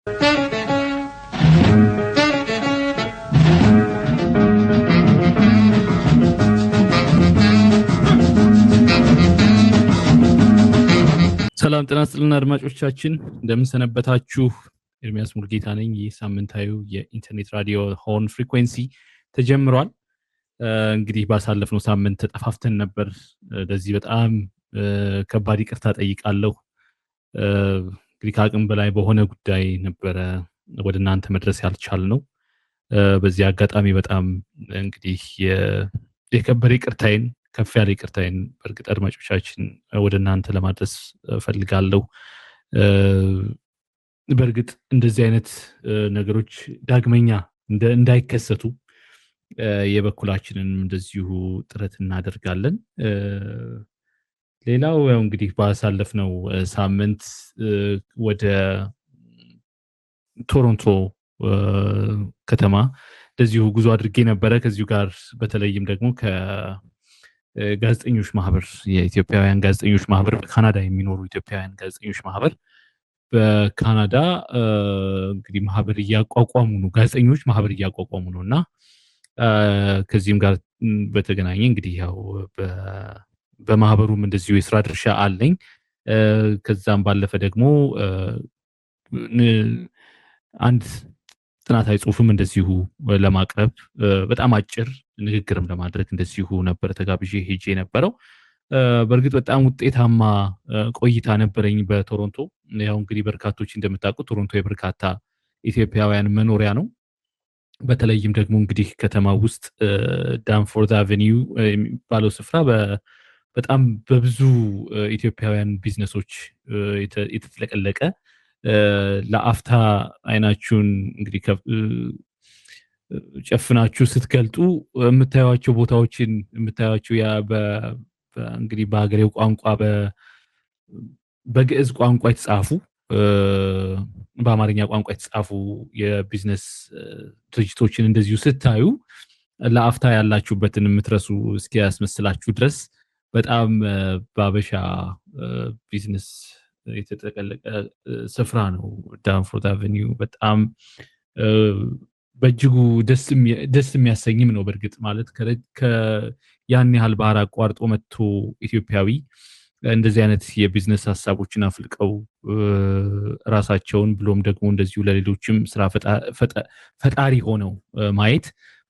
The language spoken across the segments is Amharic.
ሰላም ጤና ይስጥልን አድማጮቻችን እንደምን ሰነበታችሁ? ኤርሚያስ ሙልጌታ ነኝ። ይህ ሳምንታዊ የኢንተርኔት ራዲዮ ሆን ፍሪኩዌንሲ ተጀምሯል። እንግዲህ ባሳለፍነው ሳምንት ተጠፋፍተን ነበር። ለዚህ በጣም ከባድ ይቅርታ ጠይቃለሁ። እንግዲህ ከአቅም በላይ በሆነ ጉዳይ ነበረ ወደ እናንተ መድረስ ያልቻልነው። በዚህ አጋጣሚ በጣም እንግዲህ የከበረ ይቅርታዬን ከፍ ያለ ይቅርታዬን በእርግጥ አድማጮቻችን ወደ እናንተ ለማድረስ ፈልጋለሁ። በእርግጥ እንደዚህ አይነት ነገሮች ዳግመኛ እንዳይከሰቱ የበኩላችንን እንደዚሁ ጥረት እናደርጋለን። ሌላው ያው እንግዲህ ባሳለፍነው ሳምንት ወደ ቶሮንቶ ከተማ እንደዚሁ ጉዞ አድርጌ ነበረ። ከዚሁ ጋር በተለይም ደግሞ ጋዜጠኞች ማህበር የኢትዮጵያውያን ጋዜጠኞች ማህበር በካናዳ የሚኖሩ ኢትዮጵያውያን ጋዜጠኞች ማህበር በካናዳ እንግዲህ ማህበር እያቋቋሙ ነው። ጋዜጠኞች ማህበር እያቋቋሙ ነውና ከዚህም ጋር በተገናኘ እንግዲህ ያው በማህበሩም እንደዚሁ የስራ ድርሻ አለኝ። ከዛም ባለፈ ደግሞ አንድ ጥናታዊ ጽሁፍም እንደዚሁ ለማቅረብ በጣም አጭር ንግግርም ለማድረግ እንደዚሁ ነበር ተጋብዤ ሄጄ የነበረው። በእርግጥ በጣም ውጤታማ ቆይታ ነበረኝ በቶሮንቶ። ያው እንግዲህ በርካቶች እንደምታውቁት ቶሮንቶ የበርካታ ኢትዮጵያውያን መኖሪያ ነው። በተለይም ደግሞ እንግዲህ ከተማ ውስጥ ዳንፎርዝ አቬኒው የሚባለው ስፍራ በጣም በብዙ ኢትዮጵያውያን ቢዝነሶች የተጥለቀለቀ ለአፍታ አይናችሁን እንግዲህ ጨፍናችሁ ስትገልጡ የምታዩዋቸው ቦታዎችን የምታዩዋቸው እንግዲህ በሀገሬው ቋንቋ በግዕዝ ቋንቋ የተጻፉ በአማርኛ ቋንቋ የተጻፉ የቢዝነስ ድርጅቶችን እንደዚሁ ስታዩ ለአፍታ ያላችሁበትን የምትረሱ እስኪያስመስላችሁ ድረስ በጣም በአበሻ ቢዝነስ የተጠቀለቀ ስፍራ ነው ዳንፎርዝ አቬኒው። በጣም በእጅጉ ደስ የሚያሰኝም ነው። በእርግጥ ማለት ያን ያህል ባህር አቋርጦ መጥቶ ኢትዮጵያዊ እንደዚህ አይነት የቢዝነስ ሀሳቦችን አፍልቀው ራሳቸውን ብሎም ደግሞ እንደዚሁ ለሌሎችም ስራ ፈጣሪ ሆነው ማየት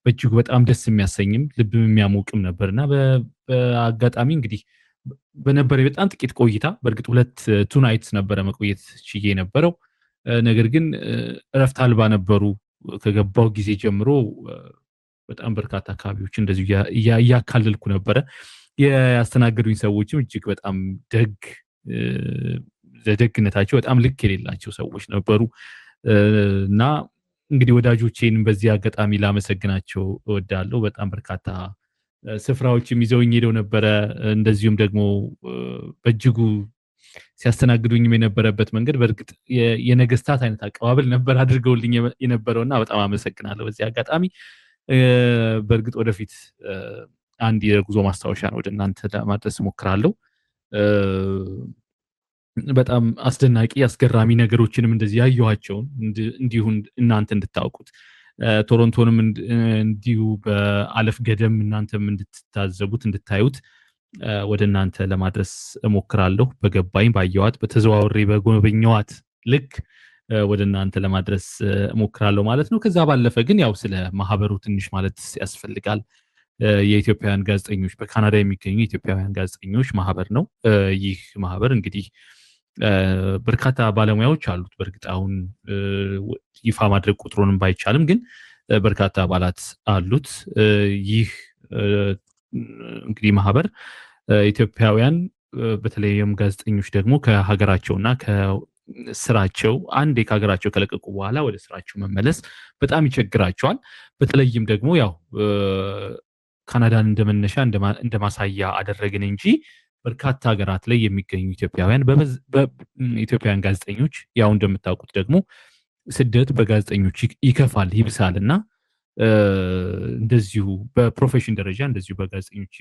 በእጅጉ በጣም ደስ የሚያሰኝም ልብም የሚያሞቅም ነበርና በአጋጣሚ እንግዲህ በነበረ በጣም ጥቂት ቆይታ በእርግጥ 2 ናይትስ ነበረ መቆየት ችዬ የነበረው። ነገር ግን እረፍት አልባ ነበሩ። ከገባው ጊዜ ጀምሮ በጣም በርካታ አካባቢዎች እንደዚሁ እያካለልኩ ነበረ። ያስተናገዱኝ ሰዎችም እጅግ በጣም ለደግነታቸው በጣም ልክ የሌላቸው ሰዎች ነበሩ እና እንግዲህ ወዳጆቼን በዚህ አጋጣሚ ላመሰግናቸው እወዳለሁ። በጣም በርካታ ስፍራዎችም ይዘውኝ ሄደው ነበረ። እንደዚሁም ደግሞ በእጅጉ ሲያስተናግዱኝም የነበረበት መንገድ በእርግጥ የነገስታት አይነት አቀባበል ነበር አድርገውልኝ የነበረውና በጣም አመሰግናለሁ በዚህ አጋጣሚ። በእርግጥ ወደፊት አንድ የጉዞ ማስታወሻ ነው ወደ እናንተ ለማድረስ እሞክራለሁ። በጣም አስደናቂ አስገራሚ ነገሮችንም እንደዚህ ያየኋቸውን እንዲሁ እናንተ እንድታውቁት ቶሮንቶንም እንዲሁ በአለፍ ገደም እናንተም እንድትታዘቡት እንድታዩት ወደ እናንተ ለማድረስ እሞክራለሁ። በገባኝ ባየዋት በተዘዋውሬ በጎበኘዋት ልክ ወደ እናንተ ለማድረስ እሞክራለሁ ማለት ነው። ከዛ ባለፈ ግን ያው ስለ ማህበሩ ትንሽ ማለት ያስፈልጋል። የኢትዮጵያውያን ጋዜጠኞች በካናዳ የሚገኙ ኢትዮጵያውያን ጋዜጠኞች ማህበር ነው። ይህ ማህበር እንግዲህ በርካታ ባለሙያዎች አሉት። በእርግጥ አሁን ይፋ ማድረግ ቁጥሩንም ባይቻልም ግን በርካታ አባላት አሉት። ይህ እንግዲህ ማህበር ኢትዮጵያውያን በተለይም ጋዜጠኞች ደግሞ ከሀገራቸውና ከስራቸው አንዴ ከሀገራቸው ከለቀቁ በኋላ ወደ ስራቸው መመለስ በጣም ይቸግራቸዋል። በተለይም ደግሞ ያው ካናዳን እንደመነሻ እንደማሳያ አደረግን እንጂ በርካታ ሀገራት ላይ የሚገኙ ኢትዮጵያውያን ጋዜጠኞች ያው እንደምታውቁት ደግሞ ስደት በጋዜጠኞች ይከፋል ይብሳልና እንደዚሁ በፕሮፌሽን ደረጃ እንደዚሁ በጋዜጠኞች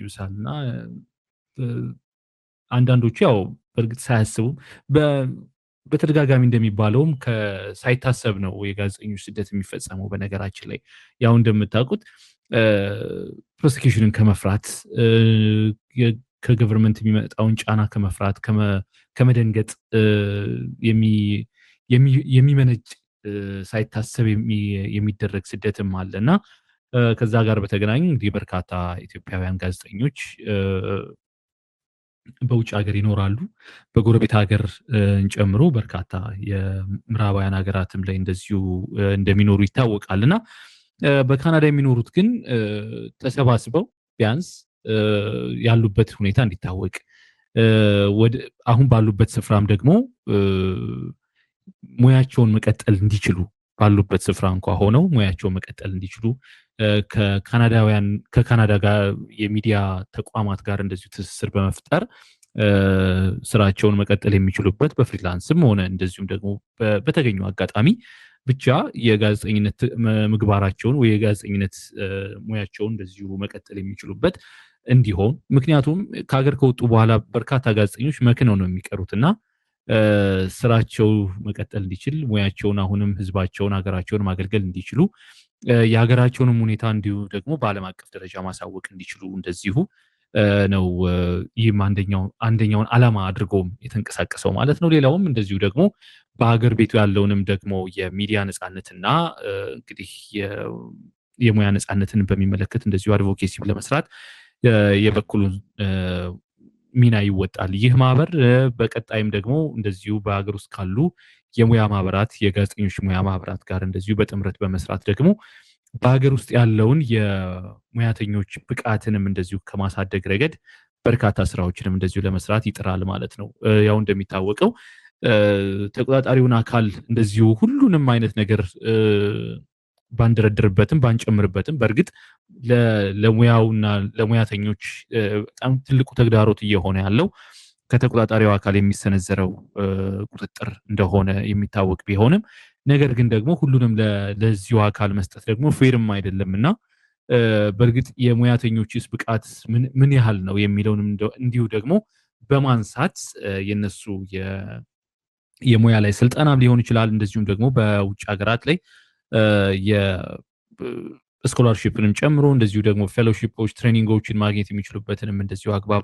በተደጋጋሚ እንደሚባለውም ሳይታሰብ ነው የጋዜጠኞች ስደት የሚፈጸመው። በነገራችን ላይ ያው እንደምታውቁት ፕሮሲኪዩሽንን ከመፍራት ከገቨርንመንት የሚመጣውን ጫና ከመፍራት ከመደንገጥ የሚመነጭ ሳይታሰብ የሚደረግ ስደትም አለና ከዛ ጋር በተገናኘ እንግዲህ በርካታ ኢትዮጵያውያን ጋዜጠኞች በውጭ ሀገር ይኖራሉ። በጎረቤት ሀገር ጨምሮ በርካታ የምዕራባውያን ሀገራትም ላይ እንደዚሁ እንደሚኖሩ ይታወቃልና በካናዳ የሚኖሩት ግን ተሰባስበው ቢያንስ ያሉበት ሁኔታ እንዲታወቅ አሁን ባሉበት ስፍራም ደግሞ ሙያቸውን መቀጠል እንዲችሉ ባሉበት ስፍራ እንኳን ሆነው ሙያቸውን መቀጠል እንዲችሉ ከካናዳ ጋር የሚዲያ ተቋማት ጋር እንደዚሁ ትስስር በመፍጠር ስራቸውን መቀጠል የሚችሉበት በፍሪላንስም ሆነ እንደዚሁም ደግሞ በተገኘው አጋጣሚ ብቻ የጋዜጠኝነት ምግባራቸውን ወይ የጋዜጠኝነት ሙያቸውን እንደዚሁ መቀጠል የሚችሉበት እንዲሆን ምክንያቱም ከሀገር ከወጡ በኋላ በርካታ ጋዜጠኞች መክነው ነው የሚቀሩትና ስራቸው መቀጠል እንዲችል ሙያቸውን አሁንም ህዝባቸውን ሀገራቸውን ማገልገል እንዲችሉ የሀገራቸውንም ሁኔታ እንዲሁ ደግሞ በዓለም አቀፍ ደረጃ ማሳወቅ እንዲችሉ እንደዚሁ ነው ይህም አንደኛውን ዓላማ አድርጎም የተንቀሳቀሰው ማለት ነው። ሌላውም እንደዚሁ ደግሞ በሀገር ቤቱ ያለውንም ደግሞ የሚዲያ ነጻነትና እንግዲህ የሙያ ነጻነትን በሚመለከት እንደዚሁ አድቮኬሲ ለመስራት የበኩሉን ሚና ይወጣል። ይህ ማህበር በቀጣይም ደግሞ እንደዚሁ በሀገር ውስጥ ካሉ የሙያ ማህበራት የጋዜጠኞች ሙያ ማህበራት ጋር እንደዚሁ በጥምረት በመስራት ደግሞ በሀገር ውስጥ ያለውን የሙያተኞች ብቃትንም እንደዚሁ ከማሳደግ ረገድ በርካታ ስራዎችንም እንደዚሁ ለመስራት ይጥራል ማለት ነው። ያው እንደሚታወቀው ተቆጣጣሪውን አካል እንደዚሁ ሁሉንም አይነት ነገር ባንደረድርበትም ባንጨምርበትም በእርግጥ ለሙያውና ለሙያተኞች በጣም ትልቁ ተግዳሮት እየሆነ ያለው ከተቆጣጣሪው አካል የሚሰነዘረው ቁጥጥር እንደሆነ የሚታወቅ ቢሆንም ነገር ግን ደግሞ ሁሉንም ለዚሁ አካል መስጠት ደግሞ ፌርም አይደለምና በእርግጥ የሙያተኞችስ ብቃት ምን ያህል ነው የሚለውንም እንዲሁ ደግሞ በማንሳት የነሱ የሙያ ላይ ስልጠናም ሊሆን ይችላል እንደዚሁም ደግሞ በውጭ ሀገራት ላይ የስኮላርሺፕንም ጨምሮ እንደዚሁ ደግሞ ፌሎሺፖች ትሬኒንጎችን ማግኘት የሚችሉበትንም እንደዚሁ አግባብ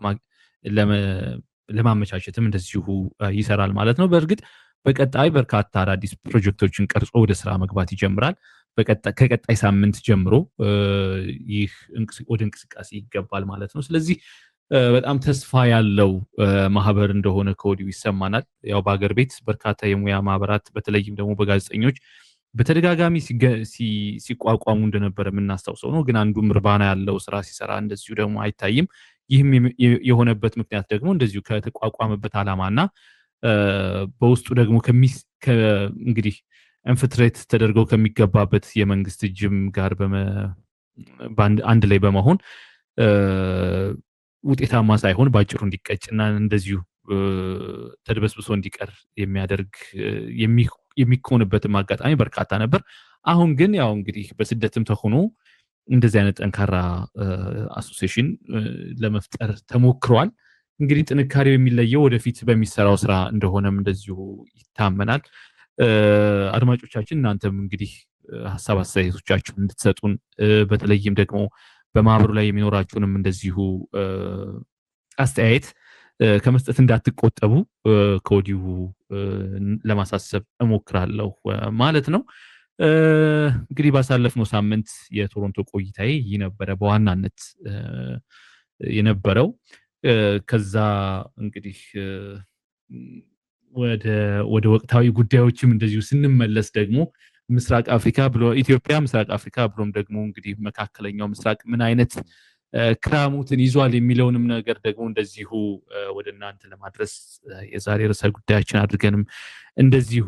ለማመቻቸትም እንደዚሁ ይሰራል ማለት ነው። በእርግጥ በቀጣይ በርካታ አዳዲስ ፕሮጀክቶችን ቀርጾ ወደ ስራ መግባት ይጀምራል። ከቀጣይ ሳምንት ጀምሮ ይህ ወደ እንቅስቃሴ ይገባል ማለት ነው። ስለዚህ በጣም ተስፋ ያለው ማህበር እንደሆነ ከወዲሁ ይሰማናል። ያው በአገር ቤት በርካታ የሙያ ማህበራት በተለይም ደግሞ በጋዜጠኞች በተደጋጋሚ ሲቋቋሙ እንደነበረ የምናስታውሰው ነው። ግን አንዱም እርባና ያለው ስራ ሲሰራ እንደዚሁ ደግሞ አይታይም። ይህም የሆነበት ምክንያት ደግሞ እንደዚሁ ከተቋቋመበት ዓላማና በውስጡ ደግሞ እንግዲህ ኢንፍትሬት ተደርገው ከሚገባበት የመንግስት እጅም ጋር አንድ ላይ በመሆን ውጤታማ ሳይሆን ባጭሩ እንዲቀጭና እንደዚሁ ተድበስብሶ እንዲቀር የሚያደርግ የሚኮንበትም አጋጣሚ በርካታ ነበር። አሁን ግን ያው እንግዲህ በስደትም ተሆኖ እንደዚህ አይነት ጠንካራ አሶሲዬሽን ለመፍጠር ተሞክሯል። እንግዲህ ጥንካሬው የሚለየው ወደፊት በሚሰራው ስራ እንደሆነም እንደዚሁ ይታመናል። አድማጮቻችን እናንተም እንግዲህ ሀሳብ አስተያየቶቻችሁን እንድትሰጡን በተለይም ደግሞ በማህበሩ ላይ የሚኖራችሁንም እንደዚሁ አስተያየት ከመስጠት እንዳትቆጠቡ ከወዲሁ ለማሳሰብ እሞክራለሁ ማለት ነው። እንግዲህ ባሳለፍነው ሳምንት የቶሮንቶ ቆይታዬ ይህ ነበረ በዋናነት የነበረው። ከዛ እንግዲህ ወደ ወቅታዊ ጉዳዮችም እንደዚሁ ስንመለስ ደግሞ ምስራቅ አፍሪካ ኢትዮጵያ ምስራቅ አፍሪካ ብሎም ደግሞ እንግዲህ መካከለኛው ምስራቅ ምን አይነት ክራሙትን ይዟል የሚለውንም ነገር ደግሞ እንደዚሁ ወደ እናንተ ለማድረስ የዛሬ ርዕሰ ጉዳያችን አድርገንም እንደዚሁ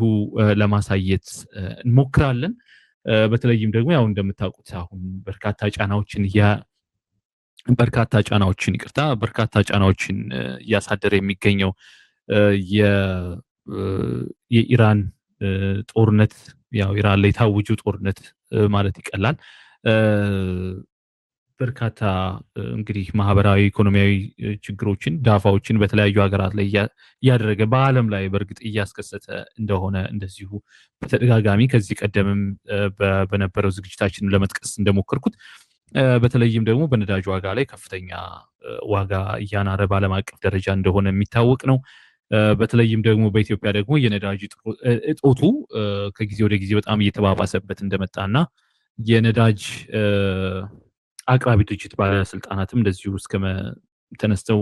ለማሳየት እንሞክራለን። በተለይም ደግሞ ያው እንደምታውቁት አሁን በርካታ ጫናዎችን እያሳደረ የሚገኘው የኢራን ጦርነት ያው ኢራን ላይ ታውጁ ጦርነት ማለት ይቀላል በርካታ እንግዲህ ማህበራዊ ኢኮኖሚያዊ ችግሮችን ዳፋዎችን በተለያዩ ሀገራት ላይ እያደረገ በአለም ላይ በእርግጥ እያስከሰተ እንደሆነ እንደዚሁ በተደጋጋሚ ከዚህ ቀደምም በነበረው ዝግጅታችን ለመጥቀስ እንደሞከርኩት በተለይም ደግሞ በነዳጅ ዋጋ ላይ ከፍተኛ ዋጋ እያናረ ባለም አቀፍ ደረጃ እንደሆነ የሚታወቅ ነው። በተለይም ደግሞ በኢትዮጵያ ደግሞ የነዳጅ እጦቱ ከጊዜ ወደ ጊዜ በጣም እየተባባሰበት እንደመጣና የነዳጅ አቅራቢ ድርጅት ባለስልጣናትም እንደዚሁ ተነስተው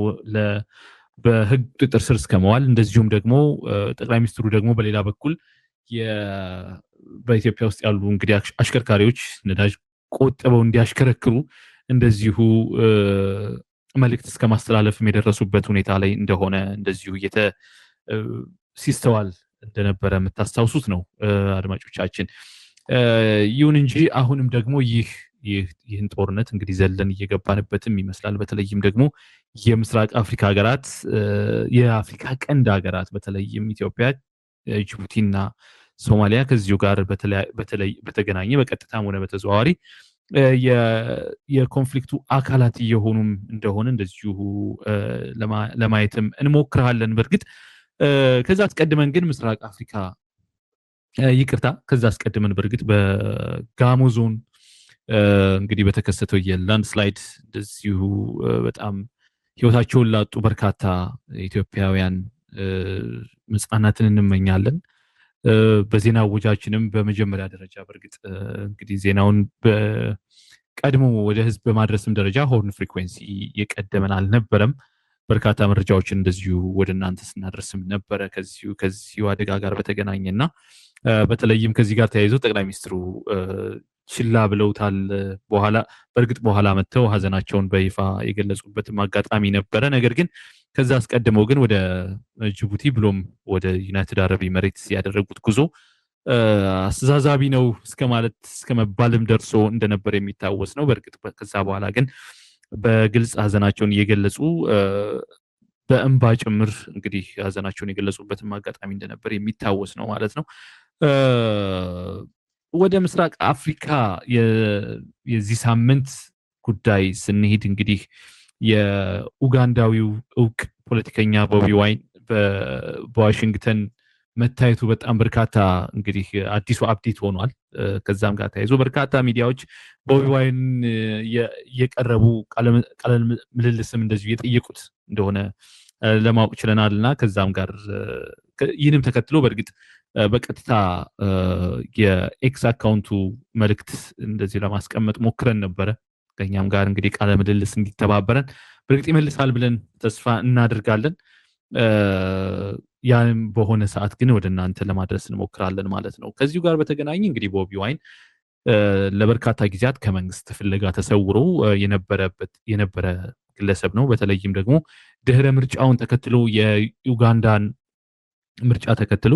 በህግ ቁጥጥር ስር እስከመዋል እንደዚሁም ደግሞ ጠቅላይ ሚኒስትሩ ደግሞ በሌላ በኩል በኢትዮጵያ ውስጥ ያሉ እንግዲህ አሽከርካሪዎች ነዳጅ ቆጥበው እንዲያሽከረክሩ እንደዚሁ መልእክት እስከ ማስተላለፍም የደረሱበት ሁኔታ ላይ እንደሆነ እንደዚሁ ሲስተዋል እንደነበረ የምታስታውሱት ነው አድማጮቻችን። ይሁን እንጂ አሁንም ደግሞ ይህን ጦርነት እንግዲህ ዘለን እየገባንበትም ይመስላል። በተለይም ደግሞ የምስራቅ አፍሪካ ሀገራት የአፍሪካ ቀንድ ሀገራት በተለይም ኢትዮጵያ፣ ጅቡቲና ሶማሊያ ከዚሁ ጋር በተገናኘ በቀጥታም ሆነ በተዘዋዋሪ የኮንፍሊክቱ አካላት እየሆኑም እንደሆነ እንደዚሁ ለማየትም እንሞክራለን። በእርግጥ ከዛ አስቀድመን ግን ምስራቅ አፍሪካ ከዛ አስቀድመን በእርግጥ በጋሞ ዞን እንግዲህ በተከሰተው የላንድ ስላይድ እንደዚሁ በጣም ህይወታቸውን ላጡ በርካታ ኢትዮጵያውያን መጽናናትን እንመኛለን። በዜና ወጃችንም በመጀመሪያ ደረጃ በእርግጥ እንግዲህ ዜናውን በቀድሞ ወደ ህዝብ በማድረስም ደረጃ ሆርን ፍሪኩዌንሲ የቀደመን አልነበረም። በርካታ መረጃዎችን እንደዚሁ ወደ እናንተ ስናደርስም ነበረ ከዚሁ አደጋ ጋር በተገናኘና በተለይም ከዚህ ጋር ተያይዞ ጠቅላይ ሚኒስትሩ ችላ ብለውታል። በእርግጥ በኋላ መጥተው ሀዘናቸውን በይፋ የገለጹበትም አጋጣሚ ነበረ። ነገር ግን ከዛ አስቀድመው ግን ወደ ጅቡቲ ብሎም ወደ ዩናይትድ አረብ ኤሚሬትስ ያደረጉት ጉዞ አስተዛዛቢ ነው እስከ መባልም ደርሶ እንደነበር የሚታወስ ነው። በእርግጥ ከዛ በኋላ ግን በግልጽ ሀዘናቸውን እየገለጹ በእንባ ጭምር እንግዲህ ሀዘናቸውን የገለጹበትም አጋጣሚ እንደነበር የሚታወስ ነው ማለት ነው። ወደ ምስራቅ አፍሪካ የዚህ ሳምንት ጉዳይ ስንሄድ እንግዲህ የኡጋንዳዊው እውቅ ፖለቲከኛ ቦቢ ዋይን በዋሽንግተን መታየቱ በጣም በርካታ እንግዲህ አዲሱ አፕዴት ሆኗል። ከዛም ጋር ተያይዞ በርካታ ሚዲያዎች ቦቢ ዋይን የቀረቡ ቃለ ምልልስም እንደዚሁ የጠየቁት እንደሆነ ለማወቅ ችለናልና ከዛም ጋር ይህንም ተከትሎ በእርግጥ በቀጥታ የኤክስ አካውንቱ መልእክት እንደዚህ ለማስቀመጥ ሞክረን ነበረ። ከኛም ጋር እንግዲህ ቃለ ምልልስ እንዲተባበረን በእርግጥ ይመልሳል ብለን ተስፋ እናደርጋለን። ያም በሆነ ሰዓት ግን ወደ እናንተ ለማድረስ እንሞክራለን ማለት ነው። ከዚሁ ጋር በተገናኘ እንግዲህ ቦቢ ዋይን ለበርካታ ጊዜያት ከመንግስት ፍለጋ ተሰውሮ የነበረ ግለሰብ ነው። በተለይም ደግሞ ድህረ ምርጫውን ተከትሎ የዩጋንዳን ምርጫ ተከትሎ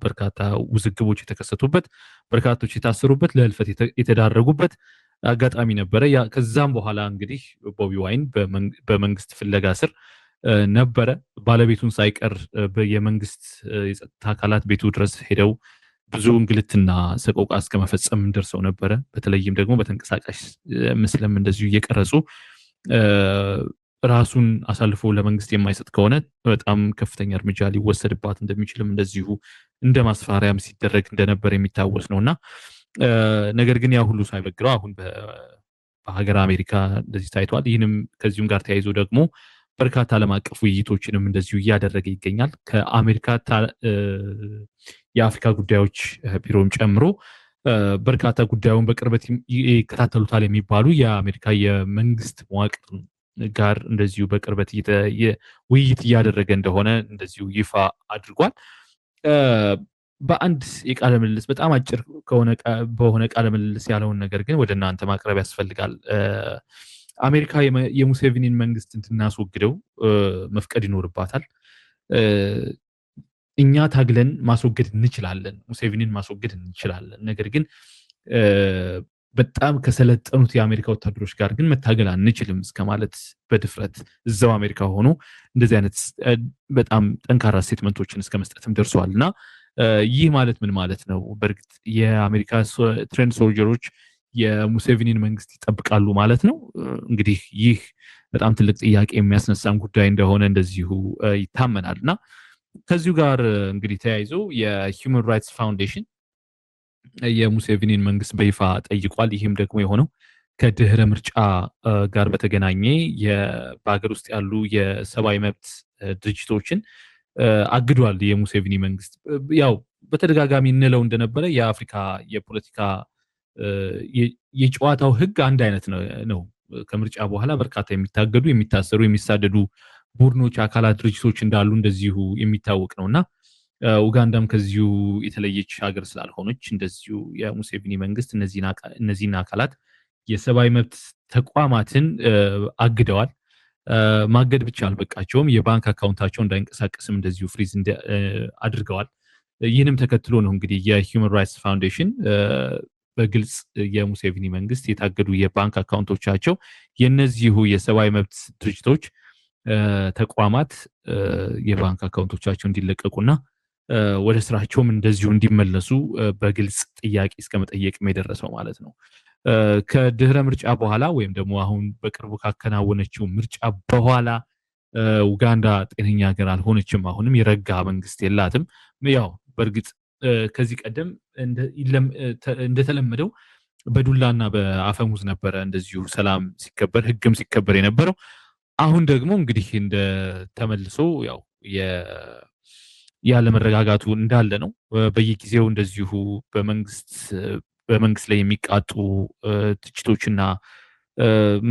በርካታ ውዝግቦች የተከሰቱበት፣ በርካቶች የታሰሩበት፣ ለህልፈት የተዳረጉበት አጋጣሚ ነበረ። ከዛም በኋላ እንግዲህ ቦቢ ዋይን በመንግስት ፍለጋ ስር ነበረ። ባለቤቱን ሳይቀር የመንግስት የጸጥታ አካላት ቤቱ ድረስ ሄደው ብዙ እንግልትና ሰቆቃ እስከመፈጸም ደርሰው ነበረ። በተለይም ደግሞ በተንቀሳቃሽ ምስልም እንደዚሁ እየቀረጹ ራሱን አሳልፎ ለመንግስት የማይሰጥ ከሆነ በጣም ከፍተኛ እርምጃ ሊወሰድባት እንደሚችልም እንደዚሁ እንደ ማስፈራሪያም ሲደረግ እንደነበር የሚታወስ ነውና ነገር ግን ያ ሁሉ ሳይበግረው አሁን በሀገር አሜሪካ እንደዚህ ታይቷል። ይህንም ከዚሁም ጋር ተያይዞ ደግሞ በርካታ ዓለም አቀፍ ውይይቶችንም እንደዚሁ እያደረገ ይገኛል። ከአሜሪካ የአፍሪካ ጉዳዮች ቢሮም ጨምሮ በርካታ ጉዳዩን በቅርበት ይከታተሉታል የሚባሉ የአሜሪካ የመንግስት መዋቅር ጋር እንደዚሁ በቅርበት ውይይት እያደረገ እንደሆነ እንደዚሁ ይፋ አድርጓል። በአንድ የቃለ ምልልስ በጣም አጭር በሆነ ቃለ ምልልስ ያለውን ነገር ግን ወደ እናንተ ማቅረብ ያስፈልጋል። አሜሪካ የሙሴቪኒን መንግስት እንድናስወግደው መፍቀድ ይኖርባታል። እኛ ታግለን ማስወገድ እንችላለን፣ ሙሴቪኒን ማስወገድ እንችላለን። ነገር ግን በጣም ከሰለጠኑት የአሜሪካ ወታደሮች ጋር ግን መታገል አንችልም እስከማለት በድፍረት እዛው አሜሪካ ሆኖ እንደዚህ አይነት በጣም ጠንካራ ስቴትመንቶችን እስከ መስጠትም ደርሰዋልና ይህ ማለት ምን ማለት ነው? በእርግጥ የአሜሪካ ትሬንድ ሶልጀሮች የሙሴቪኒን መንግስት ይጠብቃሉ ማለት ነው? እንግዲህ ይህ በጣም ትልቅ ጥያቄ የሚያስነሳም ጉዳይ እንደሆነ እንደዚሁ ይታመናልና ከዚሁ ጋር እንግዲህ ተያይዞ የሂውማን ራይትስ ፋውንዴሽን የሙሴቪኒን መንግስት በይፋ ጠይቋል። ይህም ደግሞ የሆነው ከድህረ ምርጫ ጋር በተገናኘ በሀገር ውስጥ ያሉ የሰብአዊ መብት ድርጅቶችን አግዷል የሙሴቪኒ መንግስት። ያው በተደጋጋሚ እንለው እንደነበረ የአፍሪካ የፖለቲካ የጨዋታው ህግ አንድ አይነት ነው። ከምርጫ በኋላ በርካታ የሚታገዱ፣ የሚታሰሩ፣ የሚሳደዱ ቡድኖች፣ አካላት፣ ድርጅቶች እንዳሉ እንደዚሁ የሚታወቅ ነውና ኡጋንዳም ከዚሁ የተለየች ሀገር ስላልሆነች እንደዚሁ የሙሴቪኒ መንግስት እነዚህን አካላት የሰብአዊ መብት ተቋማትን አግደዋል። ማገድ ብቻ አልበቃቸውም፣ የባንክ አካውንታቸው እንዳይንቀሳቀስም እንደዚሁ ፍሪዝ አድርገዋል። ይህንም ተከትሎ ነው እንግዲህ የሂውማን ራይትስ ፋውንዴሽን በግልጽ የሙሴቪኒ መንግስት የታገዱ የባንክ አካውንቶቻቸው የነዚሁ የሰብአዊ መብት ድርጅቶች ተቋማት የባንክ አካውንቶቻቸው እንዲለቀቁና ወደ ስራቸውም እንደዚሁ እንዲመለሱ በግልጽ ጥያቄ እስከ መጠየቅም የደረሰው ማለት ነው። ከድህረ ምርጫ በኋላ ወይም ደግሞ አሁን በቅርቡ ካከናወነችው ምርጫ በኋላ ኡጋንዳ ጤነኛ ሀገር አልሆነችም። አሁንም የረጋ መንግስት የላትም። ያው በእርግጥ ከዚህ ቀደም እንደተለመደው በዱላና በአፈሙዝ ነበረ እንደዚሁ ሰላም ሲከበር ህግም ሲከበር የነበረው። አሁን ደግሞ እንግዲህ ተመልሶ ያው ያለ መረጋጋቱ እንዳለ ነው። በየጊዜው እንደዚሁ በመንግስት ላይ የሚቃጡ ትችቶችና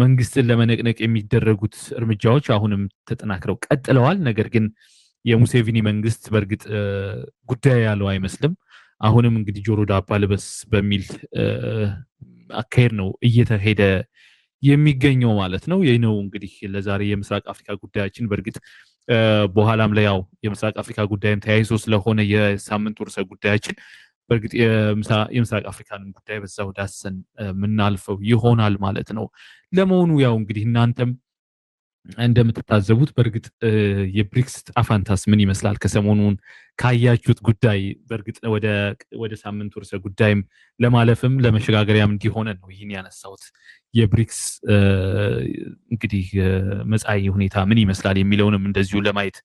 መንግስትን ለመነቅነቅ የሚደረጉት እርምጃዎች አሁንም ተጠናክረው ቀጥለዋል። ነገር ግን የሙሴቪኒ መንግስት በእርግጥ ጉዳይ ያለው አይመስልም። አሁንም እንግዲህ ጆሮ ዳባ ልበስ በሚል አካሄድ ነው እየተሄደ የሚገኘው ማለት ነው። ይህ ነው እንግዲህ ለዛሬ የምስራቅ አፍሪካ ጉዳያችን። በእርግጥ በኋላም ላይ ያው የምስራቅ አፍሪካ ጉዳይም ተያይዞ ስለሆነ የሳምንቱ ርዕሰ ጉዳያችን በእርግጥ የምስራቅ አፍሪካን ጉዳይ በዛው ዳሰን የምናልፈው ይሆናል ማለት ነው። ለመሆኑ ያው እንግዲህ እናንተም እንደምትታዘቡት በእርግጥ የብሪክስ ጣፋንታስ ምን ይመስላል? ከሰሞኑን ካያችሁት ጉዳይ በእርግጥ ወደ ሳምንቱ ርዕሰ ጉዳይም ለማለፍም ለመሸጋገሪያም እንዲሆነ ነው ይህን ያነሳሁት። የብሪክስ እንግዲህ መጻኢ ሁኔታ ምን ይመስላል የሚለውንም እንደዚሁ ለማየት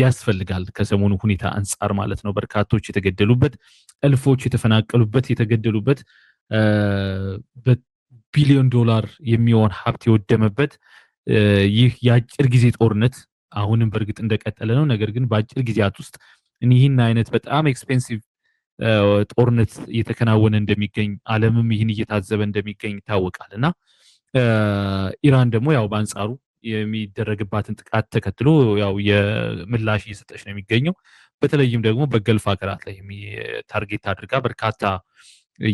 ያስፈልጋል። ከሰሞኑ ሁኔታ አንጻር ማለት ነው። በርካቶች የተገደሉበት፣ እልፎች የተፈናቀሉበት፣ የተገደሉበት፣ በቢሊዮን ዶላር የሚሆን ሀብት የወደመበት ይህ የአጭር ጊዜ ጦርነት አሁንም በእርግጥ እንደቀጠለ ነው። ነገር ግን በአጭር ጊዜያት ውስጥ ይህን አይነት በጣም ኤክስፔንሲቭ ጦርነት እየተከናወነ እንደሚገኝ ዓለምም ይህን እየታዘበ እንደሚገኝ ይታወቃል። እና ኢራን ደግሞ ያው በአንጻሩ የሚደረግባትን ጥቃት ተከትሎ ያው የምላሽ እየሰጠች ነው የሚገኘው። በተለይም ደግሞ በገልፍ ሀገራት ላይ ታርጌት አድርጋ በርካታ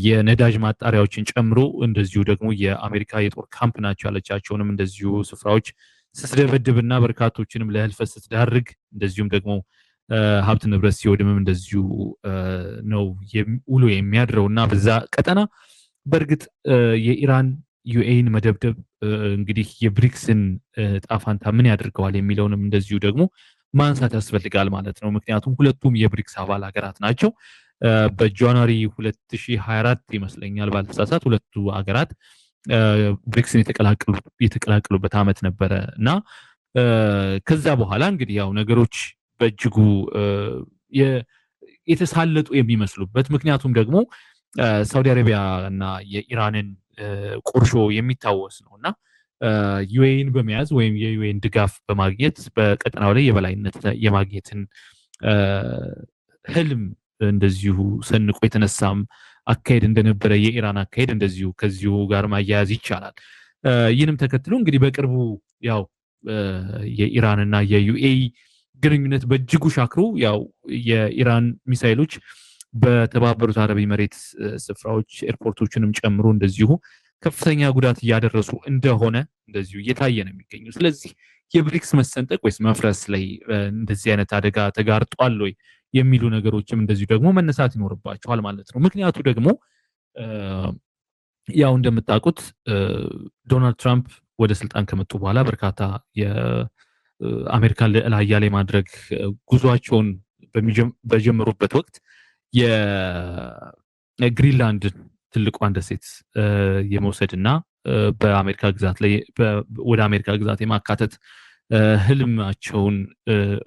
የነዳጅ ማጣሪያዎችን ጨምሮ እንደዚሁ ደግሞ የአሜሪካ የጦር ካምፕ ናቸው ያለቻቸውንም እንደዚሁ ስፍራዎች ስትደበድብና በርካቶችንም ለህልፈት ስትዳርግ እንደዚሁም ደግሞ ሀብት ንብረት ሲወድምም እንደዚሁ ነው ውሎ የሚያድረውና በዛ ቀጠና በእርግጥ የኢራን ዩኤኢን መደብደብ እንግዲህ የብሪክስን ጣፋንታ ምን ያደርገዋል የሚለውንም እንደዚሁ ደግሞ ማንሳት ያስፈልጋል ማለት ነው። ምክንያቱም ሁለቱም የብሪክስ አባል ሀገራት ናቸው። በጃንዋሪ 2024 ይመስለኛል ባልተሳሳት ሁለቱ ሀገራት ብሪክስን የተቀላቀሉበት ዓመት ነበረ እና ከዛ በኋላ እንግዲህ ያው ነገሮች በእጅጉ የተሳለጡ የሚመስሉበት ምክንያቱም ደግሞ ሳውዲ አረቢያ እና የኢራንን ቁርሾ የሚታወስ ነውና ዩኤኢን በመያዝ ወይም የዩኤኢን ድጋፍ በማግኘት በቀጠናው ላይ የበላይነት የማግኘትን ህልም እንደዚሁ ሰንቆ የተነሳም አካሄድ እንደነበረ የኢራን አካሄድ እንደዚሁ ከዚሁ ጋር ማያያዝ ይቻላል። ይህንም ተከትሎ እንግዲህ በቅርቡ ያው የኢራንና የዩኤኢ ግንኙነት በእጅጉ ሻክሮ ያው የኢራን ሚሳይሎች በተባበሩት አረብ ኤሚሬት ስፍራዎች ኤርፖርቶችንም ጨምሮ እንደዚሁ ከፍተኛ ጉዳት እያደረሱ እንደሆነ እንደዚሁ እየታየ ነው የሚገኘው። ስለዚህ የብሪክስ መሰንጠቅ ወይስ መፍረስ ላይ እንደዚህ አይነት አደጋ ተጋርጧል ወይ የሚሉ ነገሮችም እንደዚሁ ደግሞ መነሳት ይኖርባቸዋል ማለት ነው። ምክንያቱ ደግሞ ያው እንደምታውቁት ዶናልድ ትራምፕ ወደ ስልጣን ከመጡ በኋላ በርካታ የአሜሪካን ልዕለ ኃያል የማድረግ ጉዟቸውን በጀመሩበት ወቅት የግሪንላንድ ትልቋን ደሴት የመውሰድና በአሜሪካ ግዛት ላይ ወደ አሜሪካ ግዛት የማካተት ህልማቸውን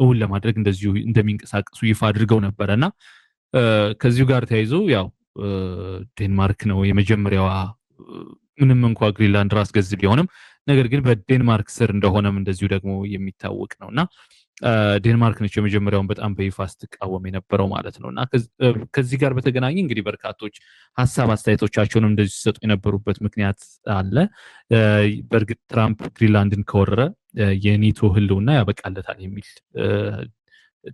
እውን ለማድረግ እንደዚሁ እንደሚንቀሳቀሱ ይፋ አድርገው ነበረና ከዚሁ ጋር ተያይዞ ያው ዴንማርክ ነው የመጀመሪያዋ ምንም እንኳን ግሪንላንድ ራስ ገዝ ቢሆንም ነገር ግን በዴንማርክ ስር እንደሆነም እንደዚሁ ደግሞ የሚታወቅ ነውና ዴንማርክ ነች የመጀመሪያውን በጣም በይፋ ስትቃወም የነበረው ማለት ነውና ከዚህ ጋር በተገናኘ እንግዲህ በርካቶች ሐሳብ አስተያየቶቻቸውን እንደዚህ ሲሰጡ የነበሩበት ምክንያት አለ። በእርግጥ ትራምፕ ግሪንላንድን ከወረረ የኔቶ ህልውና ያበቃለታል የሚል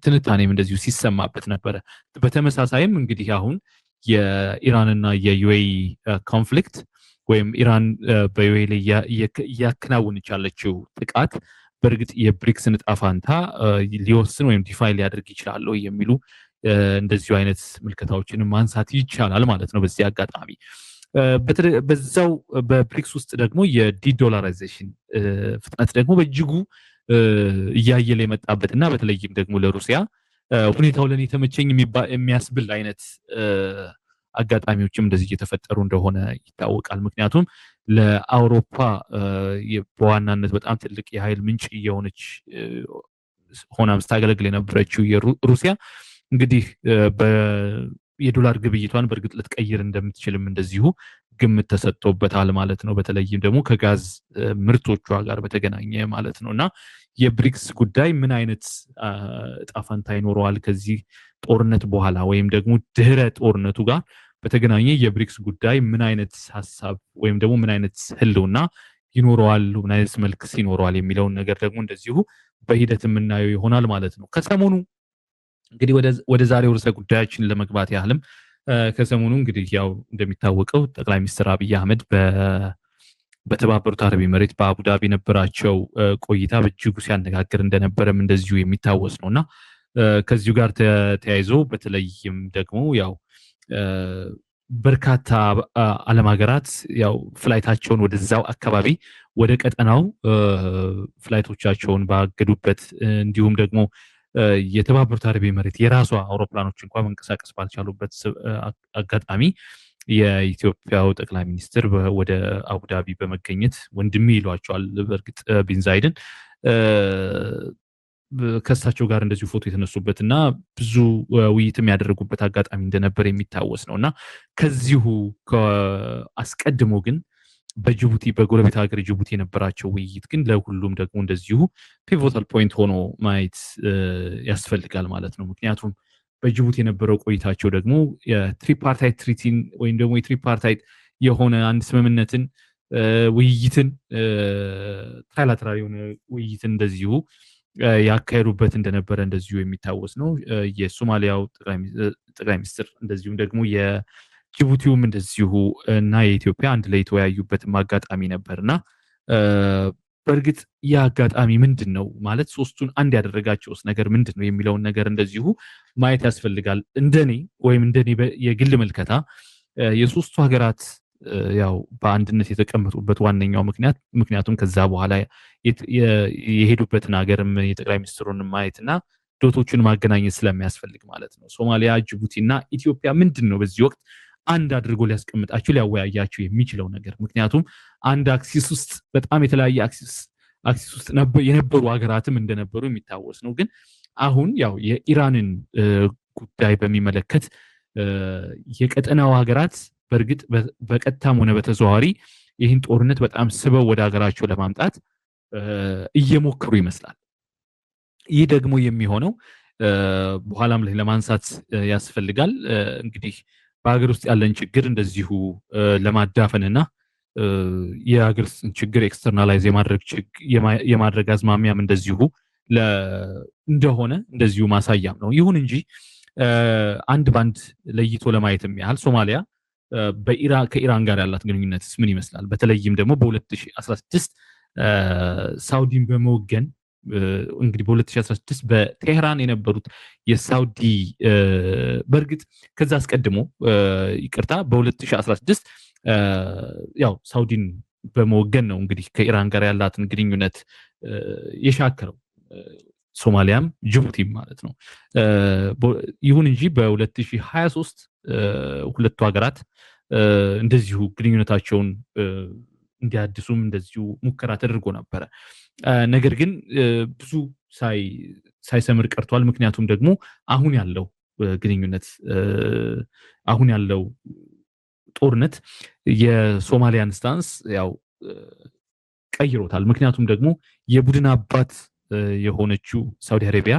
ትንታኔም እንደዚሁ ሲሰማበት ነበረ። በተመሳሳይም እንግዲህ አሁን የኢራንና የዩኤኢ ኮንፍሊክት ወይም ኢራን በዩኤኢ ላይ እያከናወነች ያለችው ጥቃት በእርግጥ የብሪክስን ዕጣ ፈንታ ሊወስን ወይም ዲፋይን ሊያደርግ ይችላል የሚሉ እንደዚሁ አይነት ምልከታዎችን ማንሳት ይቻላል ማለት ነው። በዚህ አጋጣሚ በዛው በብሪክስ ውስጥ ደግሞ የዲዶላራይዜሽን ፍጥነት ደግሞ በእጅጉ እያየለ የመጣበትና በተለይም ደግሞ ለሩሲያ ሁኔታው ለኔ ተመቸኝ የሚያስብል አይነት አጋጣሚዎችም እንደዚህ እየተፈጠሩ እንደሆነ ይታወቃል። ምክንያቱም ለአውሮፓ በዋናነት በጣም ትልቅ የኃይል ምንጭ የሆነች ሆና ስታገለግል የነበረችው ሩሲያ እንግዲህ የዶላር ግብይቷን በእርግጥ ልትቀይር እንደምትችልም እንደዚሁ ግምት ተሰጥቶበታል ማለት ነው። በተለይም ደግሞ ከጋዝ ምርቶቿ ጋር በተገናኘ ማለት ነውና የብሪክስ ጉዳይ ምን አይነት ዕጣ ፈንታ ይኖረዋል ከዚህ ጦርነት በኋላ ወይም ደግሞ ድህረ ጦርነቱ ጋር በተገናኘ የብሪክስ ጉዳይ ምን አይነት ሐሳብ ወይም ደግሞ ምን አይነት ህልውና ይኖረዋል፣ ምን አይነት መልክ ይኖረዋል የሚለውን ነገር ደግሞ እንደዚሁ በሂደት የምናየው ይሆናል ማለት ነው። ከሰሞኑ እንግዲህ ወደ ዛሬው ርዕሰ ጉዳያችን ለመግባት ያህልም ከሰሞኑ እንግዲህ ያው እንደሚታወቀው ጠቅላይ ሚኒስትር አብይ አህመድ በተባበሩት አረብ ኤሚሬት በአቡዳቢ የነበራቸው ቆይታ በእጅጉ ሲያነጋግር እንደነበረም እንደዚሁ የሚታወስ ነውና ከዚሁ ጋር ተያይዞ በተለይም ደግሞ ያው በርካታ ዓለም ሀገራት ያው ፍላይታቸውን ወደዛው አካባቢ ወደ ቀጠናው ፍላይቶቻቸውን ባገዱበት እንዲሁም ደግሞ የተባበሩት አረብ ኤሚሬት የራሷ አውሮፕላኖች እንኳን መንቀሳቀስ ባልቻሉበት አጋጣሚ የኢትዮጵያው ጠቅላይ ሚኒስትር ወደ አቡዳቢ በመገኘት ወንድሜ ይሏቸዋል በእርግጥ ቢን ዛይድን ከሳቸው ጋር እንደዚሁ ፎቶ የተነሱበትና ብዙ ውይይትም ያደረጉበት አጋጣሚ እንደነበር የሚታወስ ነውና ከዚሁ አስቀድሞ ግን በጅቡቲ በጎረቤት ሀገር ጅቡቲ የነበራቸው ውይይት ግን ለሁሉም ደግሞ እንደዚሁ ፒቮታል ፖይንት ሆኖ ማየት ያስፈልጋል ማለት ነው። ምክንያቱም በጅቡቲ የነበረው ቆይታቸው ደግሞ የትሪፓርታይት ትሪቲን ወይም ደግሞ የትሪፓርታይት የሆነ አንድ ስምምነትን ውይይትን ትራይላተራል የሆነ ውይይትን እንደዚሁ ያካሄዱበት እንደነበረ እንደዚሁ የሚታወስ ነው። የሶማሊያው ጠቅላይ ሚኒስትር እንደዚሁም ደግሞ የጅቡቲውም እንደዚሁ እና የኢትዮጵያ አንድ ላይ የተወያዩበትም አጋጣሚ ነበርና በእርግጥ ያ አጋጣሚ ምንድን ነው ማለት ሶስቱን አንድ ያደረጋቸውስ ነገር ምንድን ነው የሚለውን ነገር እንደዚሁ ማየት ያስፈልጋል። እንደኔ የግል መልከታ የሶስቱ ሀገራት ያው በአንድነት የተቀመጡበት ዋነኛው ምክንያቱም ከዛ በኋላ የሄዱበትን ሀገርም የጠቅላይ ሚኒስትሩን ማየትና ዶቶቹን ማገናኘት ስለሚያስፈልግ ማለት ነው። ሶማሊያ፣ ጅቡቲና ኢትዮጵያ ምንድን ነው በዚህ ወቅት አንድ አድርጎ ሊያስቀምጣቸው ሊያወያያቸው የሚችለው ነገር? ምክንያቱም አንድ አክሲስ ውስጥ በጣም የተለያየ አክሲስ ውስጥ የነበሩ ሀገራትም እንደነበሩ የሚታወስ ነው። ግን አሁን ያው የኢራንን ጉዳይ በሚመለከት የቀጠናው ሀገራት በእርግጥ በቀጥታም ሆነ በተዘዋዋሪ ይህን ጦርነት በጣም ስበው ወደ ሀገራቸው ለማምጣት እየሞከሩ ይመስላል። ይህ ደግሞ የሚሆነው በኋላም ላይ ለማንሳት ያስፈልጋል እንግዲህ በሀገር ውስጥ ያለን ችግር እንደዚሁ ለማዳፈንና የሀገር ችግር ኤክስተርናላይዝ የማድረግ አዝማሚያም እንደዚሁ እንደሆነ እንደዚሁ ማሳያም ነው። ይሁን እንጂ አንድ ባንድ ለይቶ ለማየትም ያህል ሶማሊያ ከኢራን ጋር ያላት ግንኙነትስ ምን ይመስላል? በተለይም ደግሞ በ2016 ሳውዲን በመወገን እንግዲህ በ2016 በቴህራን የነበሩት የሳውዲ በእርግጥ ከዛ አስቀድሞ ይቅርታ በ2016 ያው ሳውዲን በመወገን ነው እንግዲህ ከኢራን ጋር ያላትን ግንኙነት የሻከረው ሶማሊያም ጅቡቲም ማለት ነው። ይሁን እንጂ በ2023 ሁለቱ ሀገራት እንደዚሁ ግንኙነታቸውን እንዲያድሱም እንደዚሁ ሙከራ ተደርጎ ነበረ። ነገር ግን ብዙ ሳይሰምር ቀርቷል። ምክንያቱም ደግሞ አሁን ያለው ግንኙነት አሁን ያለው ጦርነት የሶማሊያን ስታንስ ያው ቀይሮታል። ምክንያቱም ደግሞ የቡድን አባት የሆነችው ሳውዲ አረቢያ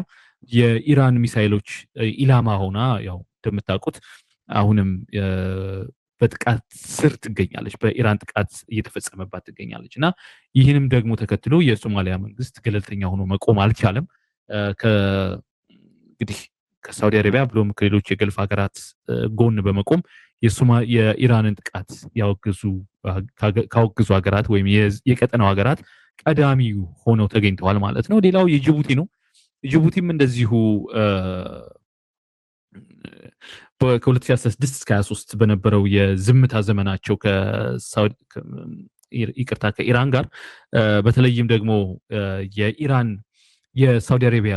የኢራን ሚሳይሎች ኢላማ ሆና ያው እንደምታውቁት አሁንም በጥቃት ስር ትገኛለች። በኢራን ጥቃት እየተፈጸመባት ትገኛለች እና ይህንም ደግሞ ተከትሎ የሶማሊያ መንግስት ገለልተኛ ሆኖ መቆም አልቻለም። እንግዲህ ከሳውዲ አረቢያ ብሎም ከሌሎች የገልፍ ሀገራት ጎን በመቆም የኢራንን ጥቃት ካወገዙ ሀገራት ወይም የቀጠናው ሀገራት ቀዳሚ ሆነው ተገኝተዋል ማለት ነው። ሌላው የጅቡቲ ነው። ጅቡቲም እንደዚሁ ከ2016 እስከ 23 በነበረው የዝምታ ዘመናቸው ከኢራን ጋር በተለይም ደግሞ የሳውዲ አረቢያ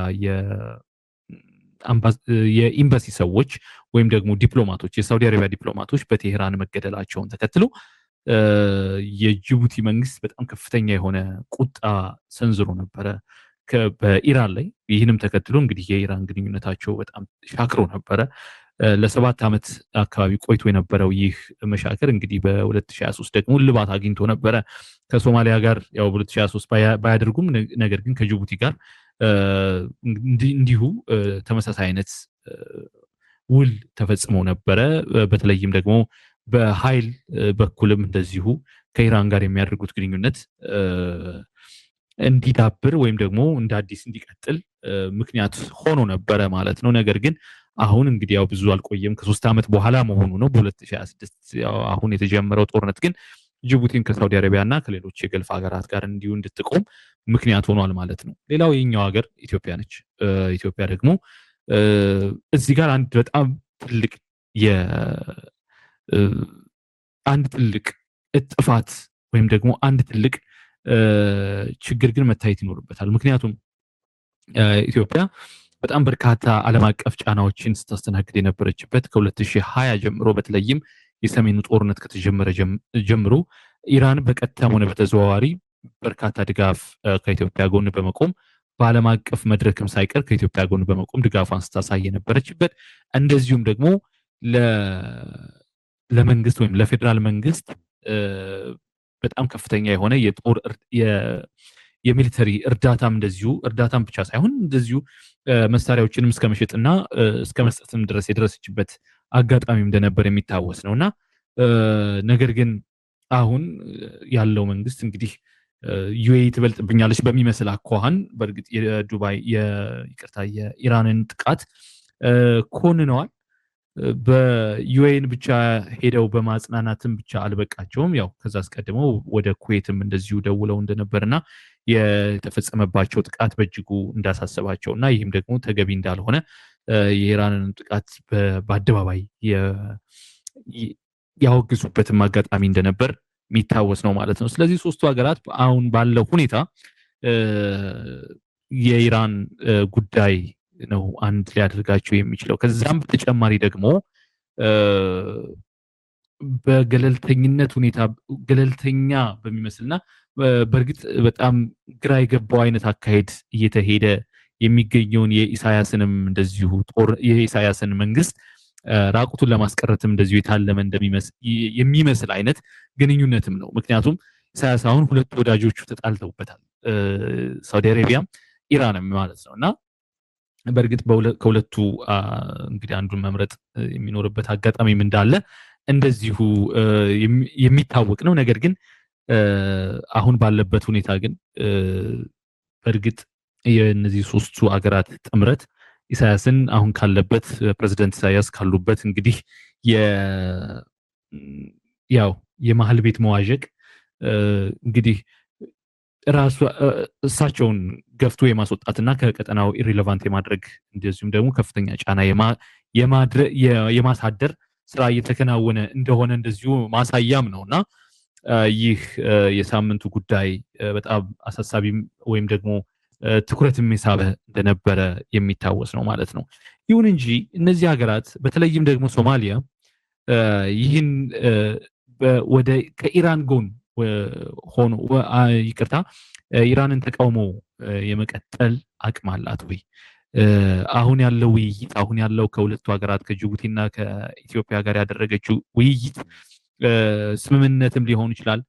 የኤምባሲ ሰዎች ወይም ደግሞ ዲፕሎማቶች የሳውዲ አረቢያ ዲፕሎማቶች በቴህራን መገደላቸውን ተከትሎ የጅቡቲ መንግስት በጣም ከፍተኛ የሆነ ቁጣ ሰንዝሮ ነበረ በኢራን ላይ። ይህንም ተከትሎ እንግዲህ የኢራን ግንኙነታቸው በጣም ሻክሮ ነበረ። ለ7 ዓመት አካባቢ ቆይቶ የነበረው ይህ መሻከር እንግዲህ በ2023 ደግሞ ልባት አግኝቶ ነበረ። ከሶማሊያ ጋር ያው በ2023 ባያደርጉም ነገር ግን ከጅቡቲ ጋር እንዲሁ ተመሳሳይ አይነት ውል ተፈጽሞ ነበረ። በተለይም ደግሞ በኃይል በኩልም እንደዚሁ ከኢራን ጋር የሚያደርጉት ግንኙነት እንዲዳብር ወይም ደግሞ እንደ አዲስ እንዲቀጥል ምክንያት ሆኖ ነበረ ማለት ነው። ነገር ግን አሁን እንግዲህ ያው ብዙ አልቆየም፣ ከ3 ዓመት በኋላ መሆኑ ነው። በ2026 አሁን የተጀመረው ጦርነት ግን ጅቡቲን ከሳውዲ አረቢያ እና ከሌሎች የገልፍ ሀገራት ጋር እንዲሁ እንድትቆም ምክንያት ሆኗል ማለት ነው። ሌላው የኛው ሀገር ኢትዮጵያ ነች። ኢትዮጵያ ደግሞ እዚህ ጋር አንድ በጣም ትልቅ አንድ ትልቅ ጥፋት ወይም ደግሞ አንድ ትልቅ ችግር ግን መታየት ይኖርበታል። ምክንያቱም ኢትዮጵያ በጣም በርካታ ዓለም አቀፍ ጫናዎችን ስታስተናግድ የነበረችበት ከ2020 ጀምሮ በተለይም የሰሜኑ ጦርነት ከተጀመረ ጀምሮ ኢራን በቀጥታም ሆነ በተዘዋዋሪ በርካታ ድጋፍ ከኢትዮጵያ ጎን በመቆም በዓለም አቀፍ መድረክም ሳይቀር ከኢትዮጵያ ጎን በመቆም ድጋፏን ስታሳይ የነበረችበት እንደዚሁም ደግሞ ለመንግስት ወይም ለፌዴራል መንግስት በጣም ከፍተኛ የሆነ የጦር የሚሊተሪ እርዳታም እንደዚሁ እርዳታም ብቻ ሳይሆን እንደዚሁ መሳሪያዎችንም እስከ መሸጥና እስከ መስጠትም ድረስ የደረሰችበት አጋጣሚም እንደነበር የሚታወስ ነውና ነገር ግን አሁን ያለው መንግስት እንግዲህ ዩኤኢ ትበልጥብኛለች በሚመስል አኳኋን በእርግጥ የኢራንን ጥቃት ኮንነዋል። በዩኤኢን ብቻ ሄደው በማጽናናትም ብቻ አልበቃቸውም። ያው ከዛ አስቀድመው ወደ ኩዌትም እንደዚሁ ደውለው እንደነበርና የተፈጸመባቸው ጥቃት በእጅጉ እንዳሳሰባቸውና ይህም ደግሞ ተገቢ እንዳልሆነ የኢራንን ጥቃት በአደባባይ ያወግዙበትም አጋጣሚ እንደነበር የሚታወስ ነው ማለት ነው። ስለዚህ ሶስቱ ሀገራት አሁን ባለው ሁኔታ የኢራን ጉዳይ ነው አንድ ሊያደርጋቸው የሚችለው። ከዛም በተጨማሪ ደግሞ በገለልተኝነት ሁኔታ ገለልተኛ በሚመስልና በእርግጥ በጣም ግራ የገባው አይነት አካሄድ እየተሄደ የሚገኘውን የኢሳያስንም እንደዚሁ የኢሳያስን መንግስት ራቁቱን ለማስቀረትም እንደዚሁ የታለመ የሚመስል አይነት ግንኙነትም ነው። ምክንያቱም ኢሳያስ አሁን ሁለት ወዳጆቹ ተጣልተውበታል፣ ሳውዲ አረቢያም ኢራንም ማለት ነው እና በእርግጥ ከሁለቱ እንግዲህ አንዱን መምረጥ የሚኖርበት አጋጣሚም እንዳለ እንደዚሁ የሚታወቅ ነው። ነገር ግን አሁን ባለበት ሁኔታ ግን በእርግጥ የእነዚህ ሶስቱ አገራት ጥምረት ኢሳያስን አሁን ካለበት ፕሬዝዳንት ኢሳያስ ካሉበት እንግዲህ ያው የመሀል ቤት መዋዠቅ እንግዲህ ራሱ እሳቸውን ገፍቶ የማስወጣትና ከቀጠናው ኢሪሌቫንት የማድረግ እንደዚሁም ደግሞ ከፍተኛ ጫና የማሳደር ስራ እየተከናወነ እንደሆነ እንደዚሁ ማሳያም ነውና ይህ የሳምንቱ ጉዳይ በጣም አሳሳቢም ወይም ደግሞ ትኩረትም የሳበ እንደነበረ የሚታወስ ነው ማለት ነው። ይሁን እንጂ እነዚህ ሀገራት በተለይም ደግሞ ሶማሊያ ይህን ወደ ከኢራን ጎን ሆኖ ይቅርታ ኢራንን ተቃውሞ የመቀጠል አቅም አላት ወይ? አሁን ያለው ውይይት አሁን ያለው ከሁለቱ ሀገራት ከጅቡቲና ከኢትዮጵያ ጋር ያደረገችው ውይይት ስምምነትም ሊሆን ይችላል።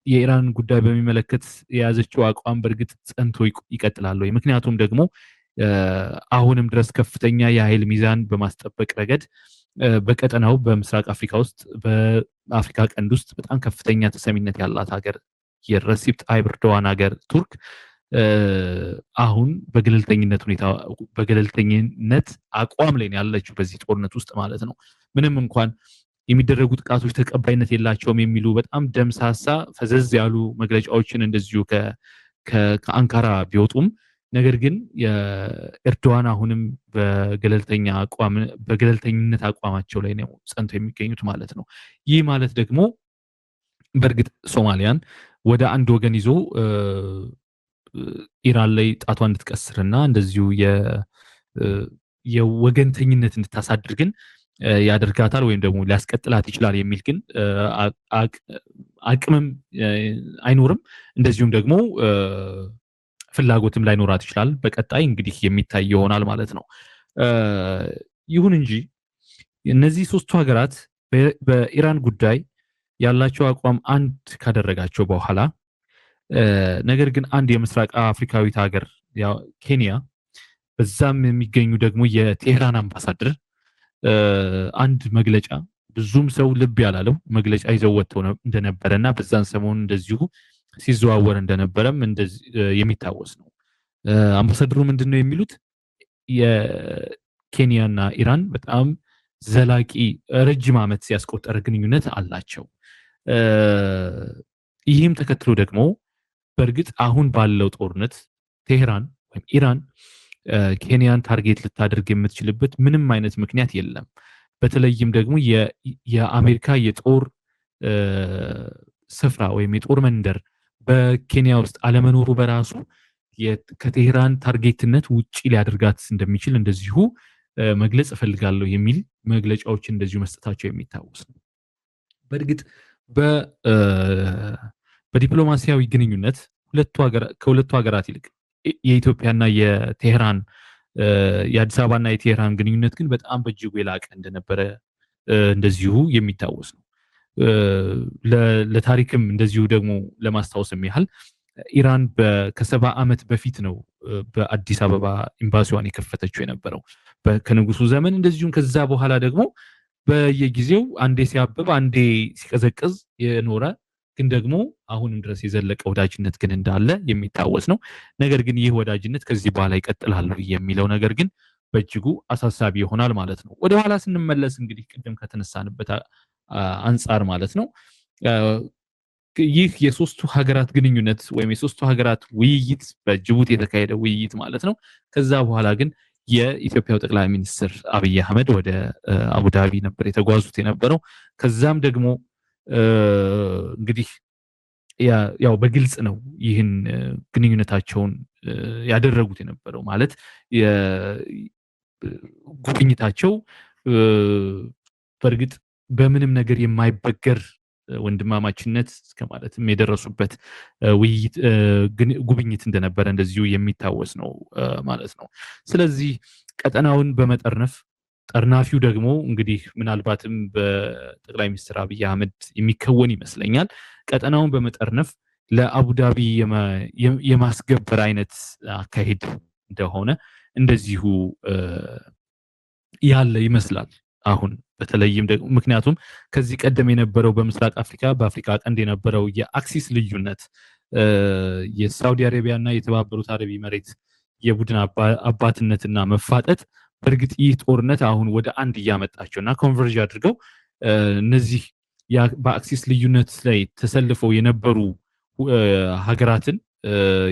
የኢራንን ጉዳይ በሚመለከት የያዘችው አቋም በእርግጥ ጸንቶ ይቀጥላል ወይ? ምክንያቱም ደግሞ አሁንም ድረስ ከፍተኛ የኃይል ሚዛን በማስጠበቅ ረገድ በቀጠናው በምስራቅ አፍሪካ ውስጥ በአፍሪካ ቀንድ ውስጥ በጣም ከፍተኛ ተሰሚነት ያላት ሀገር የረሲፕ ጣይብ ኤርዶዋን ሀገር ቱርክ አሁን በገለልተኝነት አቋም ላይ ያለችው በዚህ ጦርነት ውስጥ ማለት ነው። ምንም እንኳን የሚደረጉ ጥቃቶች ተቀባይነት የላቸውም የሚሉ በጣም ደምሳሳ ፈዘዝ ያሉ መግለጫዎችን እንደዚሁ ከአንካራ ቢወጡም ነገር ግን የኤርዶዋን አሁንም በገለልተኝነት አቋማቸው ላይ ነው ጸንተው የሚገኙት ማለት ነው። ይህ ማለት ደግሞ በእርግጥ ሶማሊያን ወደ አንድ ወገን ይዞ ኢራን ላይ ጣቷ እንድትቀስርና እንደዚሁ የወገንተኝነት እንድታሳድር ግን ያደርጋታል ወይም ደግሞ ሊያስቀጥላት ይችላል የሚል ግን አቅምም አይኖርም። እንደዚሁም ደግሞ ፍላጎትም ላይኖራት ይችላል። በቀጣይ እንግዲህ የሚታይ ይሆናል ማለት ነው። ይሁን እንጂ እነዚህ ሶስቱ ሀገራት በኢራን ጉዳይ ያላቸው አቋም አንድ ካደረጋቸው በኋላ ነገር ግን አንድ የምስራቅ አፍሪካዊት ሀገር ኬንያ በዛም የሚገኙ ደግሞ የቴህራን አምባሳደር አንድ መግለጫ ብዙም ሰው ልብ ያላለው መግለጫ ይዘው ወጥተው እንደነበረና በዛን ሰሞን እንደዚሁ ሲዘዋወር እንደነበረም የሚታወስ ነው። አምባሳደሩ ምንድነው የሚሉት? የኬንያና ኢራን በጣም ዘላቂ ረጅም ዓመት ሲያስቆጠረ ግንኙነት አላቸው። ይህም ተከትሎ ደግሞ በእርግጥ አሁን ባለው ጦርነት ቴህራን ወይም ኢራን ኬንያን ታርጌት ልታደርግ የምትችልበት ምንም አይነት ምክንያት የለም። በተለይም ደግሞ የአሜሪካ የጦር ስፍራ ወይም የጦር መንደር በኬንያ ውስጥ አለመኖሩ በራሱ ከቴህራን ታርጌትነት ውጪ ሊያደርጋት እንደሚችል እንደዚሁ መግለጽ እፈልጋለሁ የሚል መግለጫዎችን እንደዚሁ መስጠታቸው የሚታወስ ነው። በእርግጥ በዲፕሎማሲያዊ ግንኙነት ከሁለቱ ሀገራት ይልቅ የኢትዮጵያና የቴህራን የአዲስ አበባና የቴህራን ግንኙነት ግን በጣም በእጅጉ የላቀ እንደነበረ እንደዚሁ የሚታወስ ነው። ለታሪክም እንደዚሁ ደግሞ ለማስታወስም ያህል ኢራን ከ70 ዓመት በፊት ነው በአዲስ አበባ ኤምባሲዋን የከፈተችው የነበረው ከንጉሱ ዘመን። እንደዚሁም ከዛ በኋላ ደግሞ በየጊዜው አንዴ ሲያብብ አንዴ ሲቀዘቅዝ የኖረ ግን ደግሞ አሁንም ድረስ የዘለቀ ወዳጅነት ግን እንዳለ የሚታወስ ነው። ነገር ግን ይህ ወዳጅነት ከዚህ በኋላ ይቀጥላል የሚለው ነገር ግን በእጅጉ አሳሳቢ ይሆናል ማለት ነው። ወደ ኋላ ስንመለስ እንግዲህ ቅድም ከተነሳንበት አንጻር ማለት ነው ይህ የሶስቱ ሀገራት ግንኙነት ወይም የሶስቱ ሀገራት ውይይት በጅቡቲ የተካሄደ ውይይት ማለት ነው። ከዛ በኋላ ግን የኢትዮጵያው ጠቅላይ ሚኒስትር አብይ አህመድ ወደ አቡዳቢ ነበር የተጓዙት የነበረው። ከዛም ደግሞ እንግዲህ ያው በግልጽ ነው ይህን ግንኙነታቸውን ያደረጉት የነበረው ማለት ጉብኝታቸው በእርግጥ በምንም ነገር የማይበገር ወንድማማችነት እስከማለትም የደረሱበት ጉብኝት እንደነበረ እንደዚሁ የሚታወስ ነው ማለት ነው። ስለዚህ ቀጠናውን በመጠርነፍ ጠርናፊው ደግሞ እንግዲህ ምናልባትም በጠቅላይ ሚኒስትር አብይ አህመድ የሚከወን ይመስለኛል። ቀጠናውን በመጠርነፍ ለአቡዳቢ የማስገበር አይነት አካሄድ እንደሆነ እንደዚሁ ያለ ይመስላል አሁን በተለይም ደግሞ ምክንያቱም ከዚህ ቀደም የነበረው በምስራቅ አፍሪካ በአፍሪካ ቀንድ የነበረው የአክሲስ ልዩነት የሳውዲ አረቢያና የተባበሩት አረብ ኤሚሬት የቡድን አባትነትና መፋጠጥ በእርግጥ ይህ ጦርነት አሁን ወደ አንድ እያመጣቸውና ኮንቨርጅ አድርገው እነዚህ በአክሲስ ልዩነት ላይ ተሰልፈው የነበሩ ሀገራትን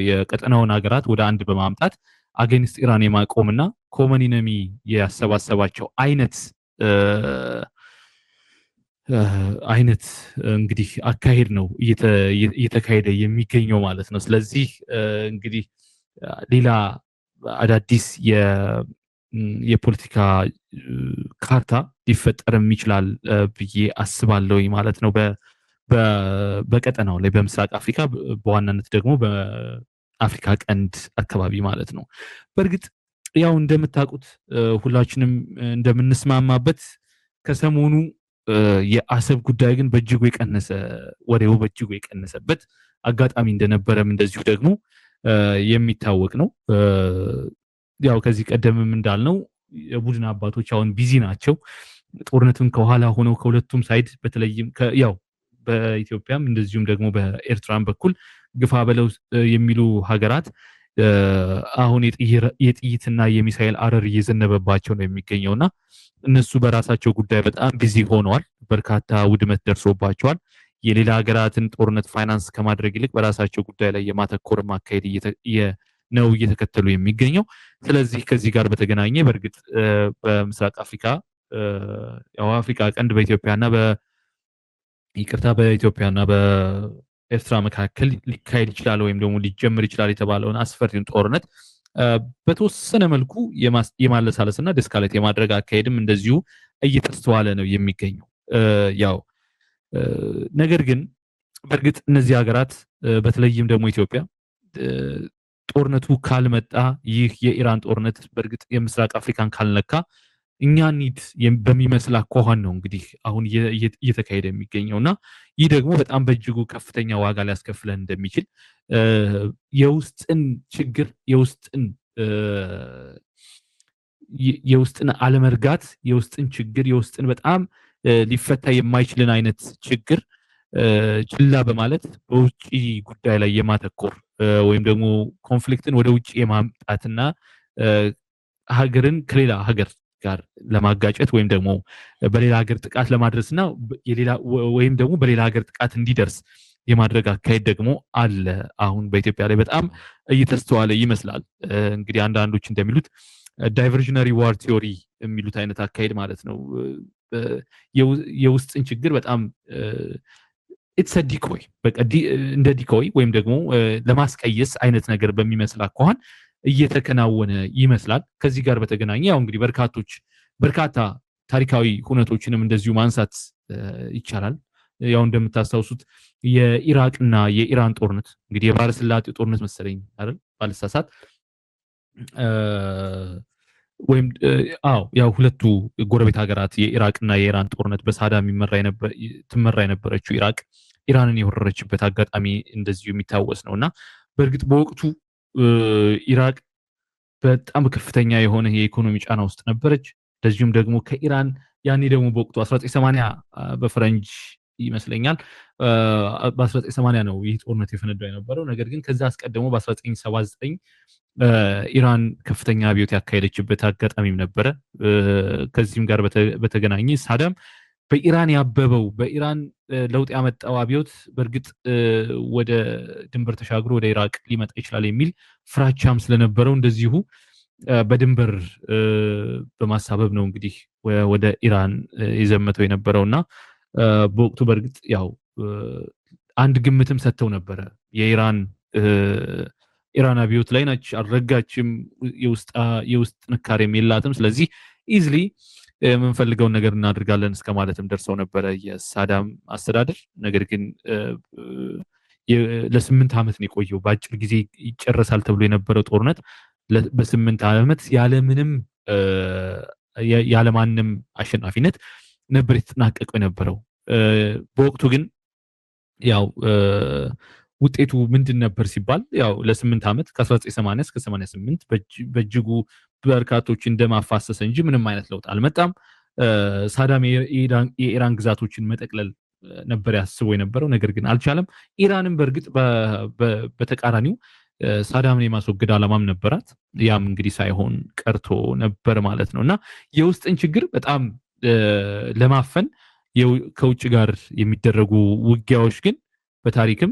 የቀጠናውን ሀገራት ወደ አንድ በማምጣት አገንስት ኢራን የማቆምና ኮመን ኢነሚ ያሰባሰባቸው አይነት እንግዲህ አካሄድ ነው እየተካሄደ የሚገኘው ማለት ነው። ስለዚህ እንግዲህ ሌላ አዳዲስ የፖለቲካ ካርታ ሊፈጠርም ይችላል ብዬ አስባለሁ ማለት ነው። በቀጠናው ላይ በምስራቅ አፍሪካ በዋናነት ደግሞ በአፍሪካ ቀንድ አካባቢ ማለት ነው። በእርግጥ ያው እንደምታውቁት ሁላችንም እንደምንስማማበት ከሰሞኑ የአሰብ ጉዳይ ግን በእጅጉ የቀነሰ ወሬው በእጅጉ የቀነሰበት አጋጣሚ እንደነበረም እንደዚሁ ደግሞ የሚታወቅ ነው። ያው ከዚህ ቀደምም እንዳልነው የቡድን አባቶች አሁን ቢዚ ናቸው። ጦርነቱን ከኋላ ሆነው ከሁለቱም ሳይድ በተለይም ያው በኢትዮጵያም እንደዚሁም ደግሞ በኤርትራም በኩል ግፋ በለው የሚሉ ሀገራት አሁን የጥይትና የሚሳኤል አረር እየዘነበባቸው ነው የሚገኘውና እነሱ በራሳቸው ጉዳይ በጣም ቢዚ ሆነዋል። በርካታ ውድመት ደርሶባቸዋል። የሌላ ሀገራትን ጦርነት ፋይናንስ ከማድረግ ይልቅ በራሳቸው ጉዳይ ላይ የማተኮር ማካሄድ ነው እየተከተሉ የሚገኘው። ስለዚህ ከዚህ ጋር በተገናኘ በእርግጥ በምስራቅ አፍሪካ ያው አፍሪካ ቀንድ በኢትዮጵያና በኢትዮጵያና በኤርትራ መካከል ሊካሄድ ይችላል ወይም ደግሞ ሊጀምር ይችላል የተባለውን አስፈሪውን ጦርነት በተወሰነ መልኩ የማለሳለስና ዲስካሌት የማድረግ አካሄድም እንደዚሁ እየተስተዋለ ነው የሚገኘው። ያው ነገር ግን በእርግጥ እነዚህ ሀገራት በተለይም ደግሞ ኢትዮጵያ ጦርነቱ ካልመጣ ይህ የኢራን ጦርነት በእርግጥ የምስራቅ አፍሪካን ካልነካ እኛ ኒድ በሚመስል አኳኋን ነው እንግዲህ አሁን እየተካሄደ የሚገኘውና ይህ ደግሞ በጣም በእጅጉ ከፍተኛ ዋጋ ሊያስከፍለን እንደሚችል የውስጥን ችግር የውስጥን አለመርጋት የውስጥን ችግር የውስጥን በጣም ሊፈታ የማይችልን አይነት ችግር ችላ በማለት በውጪ ጉዳይ ላይ የማተኮር ወይም ደግሞ ኮንፍሊክትን ወደ ውጪ የማምጣትና ሀገርን ከሌላ ሀገር ጋር ለማጋጨት ወይም ደግሞ በሌላ ሀገር ጥቃት ለማድረስና ወይም ደግሞ በሌላ ሀገር ጥቃት እንዲደርስ የማድረግ አካሄድ ደግሞ አለ። አሁን በኢትዮጵያ ላይ በጣም እየተስተዋለ ይመስላል። እንግዲህ አንዳንዶች እንደሚሉት ዳይቨርዥነሪ ዋር ቲዮሪ የሚሉት አይነት አካሄድ ማለት ነው። የውስጥን ችግር በጣም ኢትስ ዲኮይ በቃ እንደ ዲኮይ ወይም ደግሞ ለማስቀየስ አይነት ነገር በሚመስል አኳኋን እየተከናወነ ይመስላል። ከዚህ ጋር በተገናኘ ያው እንግዲህ በርካታ ታሪካዊ ሁነቶችንም እንደዚሁ ማንሳት ይቻላል። ያው እንደምታስታውሱት የኢራቅና የኢራን ጦርነት እንግዲህ የባህረ ሰላጤው ጦርነት መሰለኝ አይደል ባልሳሳት ወይም ያው ሁለቱ ጎረቤት ሀገራት የኢራቅና የኢራን ጦርነት በሳዳም ትመራ የነበረችው ኢራቅ ኢራንን የወረረችበት አጋጣሚ እንደዚሁ የሚታወስ ነውና በእርግጥ በወቅቱ ኢራቅ በጣም ከፍተኛ የሆነ የኢኮኖሚ ጫና ውስጥ ነበረች። እንደዚሁም ደግሞ ከኢራን ያኔ ደግሞ በወቅቱ 1980 በፈረንጅ ይመስለኛል በ1980 ነው ይህ ጦርነት የፈነዳው የነበረው። ነገር ግን ከዛ አስቀድሞ በ1979 ኢራን ከፍተኛ አብዮት ያካሄደችበት አጋጣሚም ነበረ። ከዚህም ጋር በተገናኘ ሳዳም በኢራን ያበበው በኢራን ለውጥ ያመጣው አብዮት በእርግጥ ወደ ድንበር ተሻግሮ ወደ ኢራቅ ሊመጣ ይችላል የሚል ፍራቻም ስለነበረው እንደዚሁ በድንበር በማሳበብ ነው እንግዲህ ወደ ኢራን የዘመተው የነበረውና በወቅቱ በእርግጥ ያው አንድ ግምትም ሰጥተው ነበረ ኢራን አብዮት ላይ ናች፣ አልረጋችም፣ የውስጥ ጥንካሬም የላትም፣ ስለዚህ ኢዝሊ የምንፈልገውን ነገር እናድርጋለን እስከ ማለትም ደርሰው ነበረ የሳዳም አስተዳደር። ነገር ግን ለ8 ዓመት ነው የቆየው። በአጭር ጊዜ ይጨረሳል ተብሎ የነበረው ጦርነት በ8 ዓመት ያለማንም አሸናፊነት ነበር የተጠናቀቀው የነበረው። በወቅቱ ግን ያው ውጤቱ ምንድን ነበር ሲባል ያው ለ8 ዓመት ከ1980 እስከ 88 በእጅጉ በርካቶች እንደማፋሰሰ እንጂ ምንም አይነት ለውጥ አልመጣም። ሳዳም የኢራን ግዛቶችን መጠቅለል ነበር ያስበው የነበረው፣ ነገር ግን አልቻለም። ኢራንም በእርግጥ በተቃራኒው ሳዳምን የማስወገድ ዓላማም ነበራት። ያም እንግዲህ ሳይሆን ቀርቶ ነበር ማለት ነው። እና የውስጥን ችግር በጣም ለማፈን ከውጭ ጋር የሚደረጉ ውጊያዎች ግን በታሪክም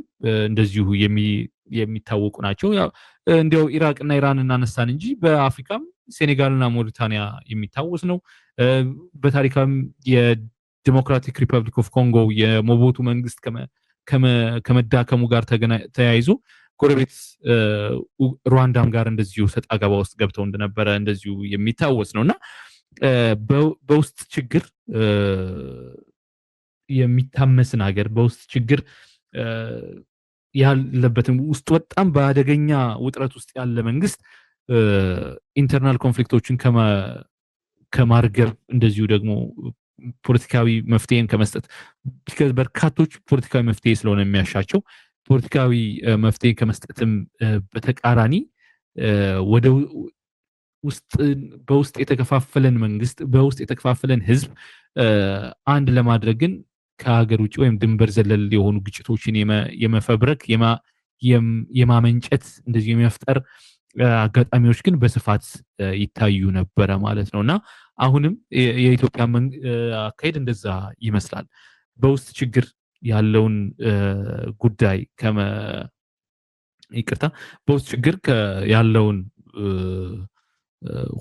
እንደዚሁ የሚታወቁ ናቸው። እንዲያው ኢራቅና ኢራን እናነሳን እንጂ በአፍሪካም ሴኔጋልና ሞሪታኒያ የሚታወስ ነው። በታሪካም የዲሞክራቲክ ሪፐብሊክ ኦፍ ኮንጎ የሞቦቱ መንግስት ከመዳከሙ ጋር ተያይዞ ጎረቤት ሩዋንዳም ጋር እንደዚሁ ሰጣ ገባ ውስጥ ገብተው እንደነበረ እንደዚሁ የሚታወስ ነውና በውስጥ ችግር የሚታመስን ሀገር በውስጥ ችግር ያለበትን ውስጥ በጣም በአደገኛ ውጥረት ውስጥ ያለ መንግስት ኢንተርናል ኮንፍሊክቶችን ከማርገብ እንደዚሁ ደግሞ ፖለቲካዊ መፍትሄን ከመስጠት በርካቶች ፖለቲካዊ መፍትሄ ስለሆነ የሚያሻቸው ፖለቲካዊ መፍትሄ ከመስጠትም በተቃራኒ ወደ በውስጥ የተከፋፈለን መንግስት በውስጥ የተከፋፈለን ህዝብ አንድ ለማድረግ ግን ከሀገር ውጭ ወይም ድንበር ዘለል የሆኑ ግጭቶችን የመፈብረክ የማመንጨት እንደዚህ የመፍጠር አጋጣሚዎች ግን በስፋት ይታዩ ነበረ ማለት ነውና አሁንም የኢትዮጵያ አካሄድ እንደዛ ይመስላል። በውስጥ ችግር ያለውን ጉዳይ በውስጥ ችግር ያለውን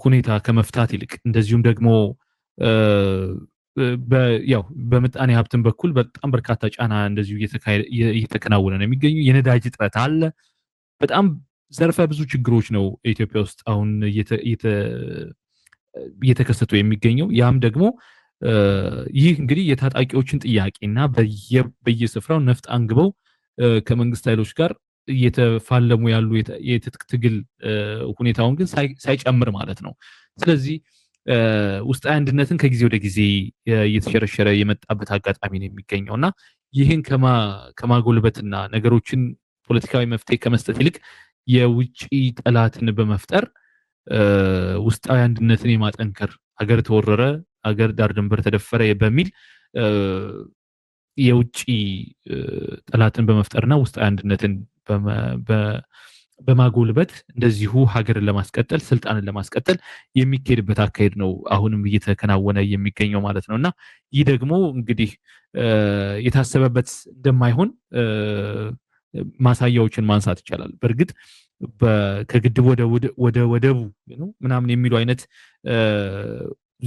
ሁኔታ ከመፍታት ይልቅ እንደዚሁም ደግሞ በምጣኔ ሀብትን በኩል በጣም በርካታ ጫና እንደዚሁ እየተከናወነ ነው የሚገኘው። የነዳጅ እጥረት አለ። በጣም ዘርፈ ብዙ ችግሮች ነው ኢትዮጵያ ውስጥ አሁን እየተከሰቱ የሚገኘው። ያም ደግሞ ይህ እንግዲህ የታጣቂዎችን ጥያቄና በየስፍራው ነፍጥ አንግበው ከመንግስት ኃይሎች ጋር እየተፋለሙ ያሉ የትጥቅ ትግል ሁኔታውን ግን ሳይጨምር ማለት ነው። ስለዚህ ውስጣዊ አንድነትን ከጊዜ ወደ ጊዜ እየተሸረሸረ የመጣበት አጋጣሚ ነው የሚገኘው እና ይህን ከማጎልበትና ነገሮችን ፖለቲካዊ መፍትሄ ከመስጠት ይልቅ የውጭ ጠላትን በመፍጠር ውስጣዊ አንድነትን የማጠንከር ሀገር ተወረረ፣ ሀገር ዳር ድንበር ተደፈረ በሚል የውጭ ጠላትን በመፍጠርና ውስጣዊ አንድነትን በማጎልበት እንደዚሁ ሀገርን ለማስቀጠል ስልጣንን ለማስቀጠል የሚካሄድበት አካሄድ ነው አሁንም እየተከናወነ የሚገኘው ማለት ነውና ይህ ደግሞ እንግዲህ የታሰበበት እንደማይሆን ማሳያዎችን ማንሳት ይቻላል። በእርግጥ ከግድብ ወደ ወደቡ ምናምን የሚሉ አይነት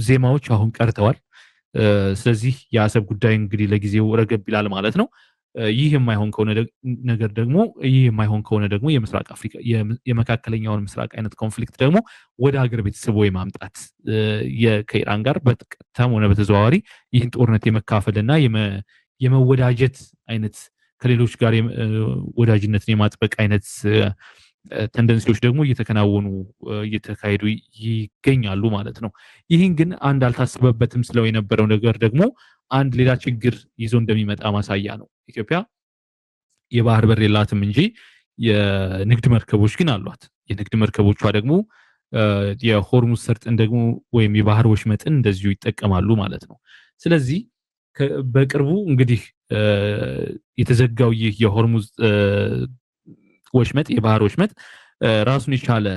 ዜማዎች አሁን ቀርተዋል። ስለዚህ የአሰብ ጉዳይ እንግዲህ ለጊዜው ረገብ ይላል ማለት ነው። ይህ የማይሆን ከሆነ ደግሞ የምስራቅ አፍሪካ የመካከለኛውን ምስራቅ አይነት ኮንፍሊክት ደግሞ ወደ ሀገር ቤት ስቦ የማምጣት ከኢራን ጋር በቀጥታም ሆነ በተዘዋዋሪ ይህን ጦርነት የመካፈልና የመወዳጀት አይነት ከሌሎች ጋር ወዳጅነትን የማጥበቅ አይነት ተንደንሲዎች ደግሞ እየተካሄዱ ይገኛሉ ማለት ነው። ይህን ግን አንድ አልታሰበበትም ስለው የነበረው ነገር ደግሞ አንድ ሌላ ችግር ይዞ እንደሚመጣ ማሳያ ነው። ኢትዮጵያ የባህር በር የላትም እንጂ የንግድ መርከቦች ግን አሏት። የንግድ መርከቦቿ ደግሞ የሆርሙዝ ሰርጥን ደግሞ ወይም የባህር ወሽመጥን እንደዚሁ ይጠቀማሉ ማለት ነው። ስለዚህ በቅርቡ እንግዲህ የተዘጋው ይህ የሆርሙዝ ወሽመጥ የባህር ወሽመጥ ራሱን የቻለ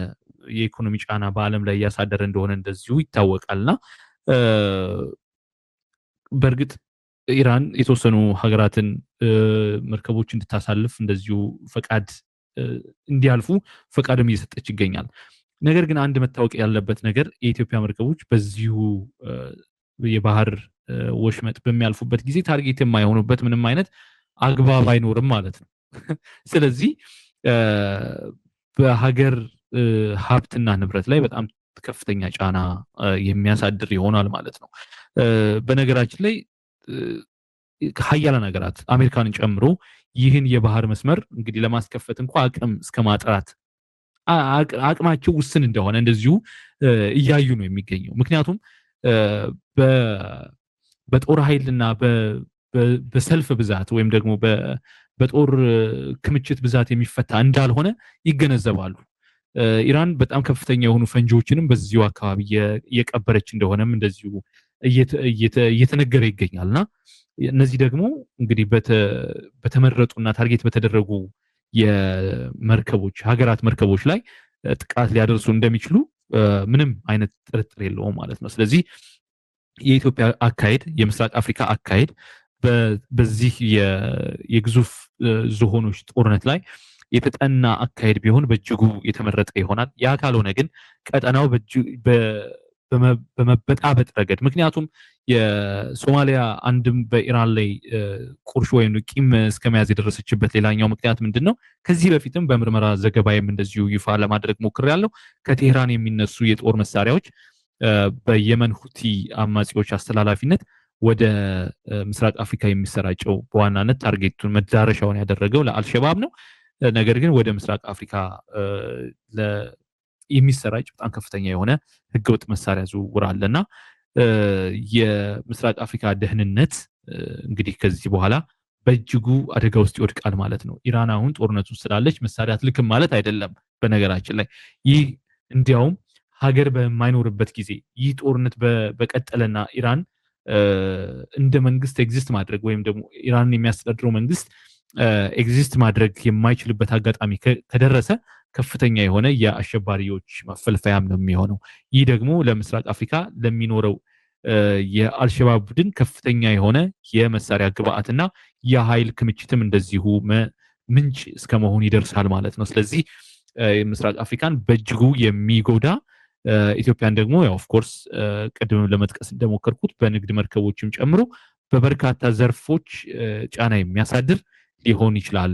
የኢኮኖሚ ጫና በዓለም ላይ እያሳደረ እንደሆነ እንደዚሁ ይታወቃልና በእርግጥ ኢራን የተወሰኑ ሀገራትን መርከቦች እንድታሳልፍ እንደዚሁ ፈቃድ እንዲያልፉ ፈቃድም እየሰጠች ይገኛል። ነገር ግን አንድ መታወቅ ያለበት ነገር የኢትዮጵያ መርከቦች በዚሁ የባህር ወሽመጥ በሚያልፉበት ጊዜ ታርጌት የማይሆኑበት ምንም አይነት አግባብ አይኖርም ማለት ነው። ስለዚህ በሀገር ሀብትና ንብረት ላይ በጣም ከፍተኛ ጫና የሚያሳድር ይሆናል ማለት ነው። በነገራችን ላይ ሀያላን ሀገራት አሜሪካንን ጨምሮ ይህን የባህር መስመር እንግዲህ ለማስከፈት እንኳ አቅም እስከ ማጥራት አቅማቸው ውስን እንደሆነ እንደዚሁ እያዩ ነው የሚገኘው። ምክንያቱም በጦር ኃይልና በሰልፍ ብዛት ወይም ደግሞ በጦር ክምችት ብዛት የሚፈታ እንዳልሆነ ይገነዘባሉ። ኢራን በጣም ከፍተኛ የሆኑ ፈንጂዎችንም በዚሁ አካባቢ እየቀበረች እንደሆነም እንደዚሁ እየተነገረ ይገኛልና እነዚህ ደግሞ እንግዲህ በተመረጡና ታርጌት በተደረጉ ሀገራት መርከቦች ላይ ጥቃት ሊያደርሱ እንደሚችሉ ምንም አይነት ጥርጥር የለውም ማለት ነው። ስለዚህ የኢትዮጵያ አካሄድ የምስራቅ አፍሪካ አካሄድ በዚህ የግዙፍ ዝሆኖች ጦርነት ላይ የተጠና አካሄድ ቢሆን በእጅጉ የተመረጠ ይሆናል። ያ ካልሆነ ግን ቀጠናው በመበጣበጥ ረገድ ምክንያቱም የሶማሊያ አንድም በኢራን ላይ ቁርሾ ወይም ቂም እስከመያዝ የደረሰችበት ሌላኛው ምክንያት ምንድን ነው? ከዚህ በፊትም በምርመራ ዘገባዬም እንደዚሁ ይፋ ለማድረግ ሞክሬያለሁ። ከቴህራን የሚነሱ የጦር መሳሪያዎች በየመን ሁቲ አማጺዎች አስተላላፊነት ወደ ምስራቅ አፍሪካ የሚሰራጨው በዋናነት ታርጌቱን መዳረሻውን ያደረገው ለአልሸባብ ነው። ነገር ግን ወደ ምስራቅ አፍሪካ የሚሰራጭ በጣም ከፍተኛ የሆነ ህገወጥ መሳሪያ ዝውውር አለና የምስራቅ አፍሪካ ደህንነት እንግዲህ ከዚህ በኋላ በእጅጉ አደጋ ውስጥ ይወድቃል ማለት ነው። ኢራን አሁን ጦርነቱ ስላለች መሳሪያ አትልክም ማለት አይደለም። በነገራችን ላይ ይህ እንዲያውም ሀገር በማይኖርበት ጊዜ ይህ ጦርነት በቀጠለና ኢራን እንደ መንግስት ኤግዚስት ማድረግ ወይም ደግሞ ኢራንን የሚያስተዳድረው መንግስት ኤግዚስት ማድረግ የማይችልበት አጋጣሚ ከደረሰ ከፍተኛ የሆነ የአሸባሪዎች መፈልፈያም ነው የሚሆነው። ይህ ደግሞ ለምስራቅ አፍሪካ ለሚኖረው የአልሸባብ ቡድን ከፍተኛ የሆነ የመሳሪያ ግብአትና የኃይል ክምችትም እንደዚሁ ምንጭ እስከመሆን ይደርሳል ማለት ነው። ስለዚህ ምስራቅ አፍሪካን በእጅጉ የሚጎዳ ኢትዮጵያን ደግሞ ያው ኦፍ ኮርስ ቀድሞ ለመጥቀስ እንደሞከርኩት በንግድ መርከቦችም ጨምሮ በበርካታ ዘርፎች ጫና የሚያሳድር ሊሆን ይችላል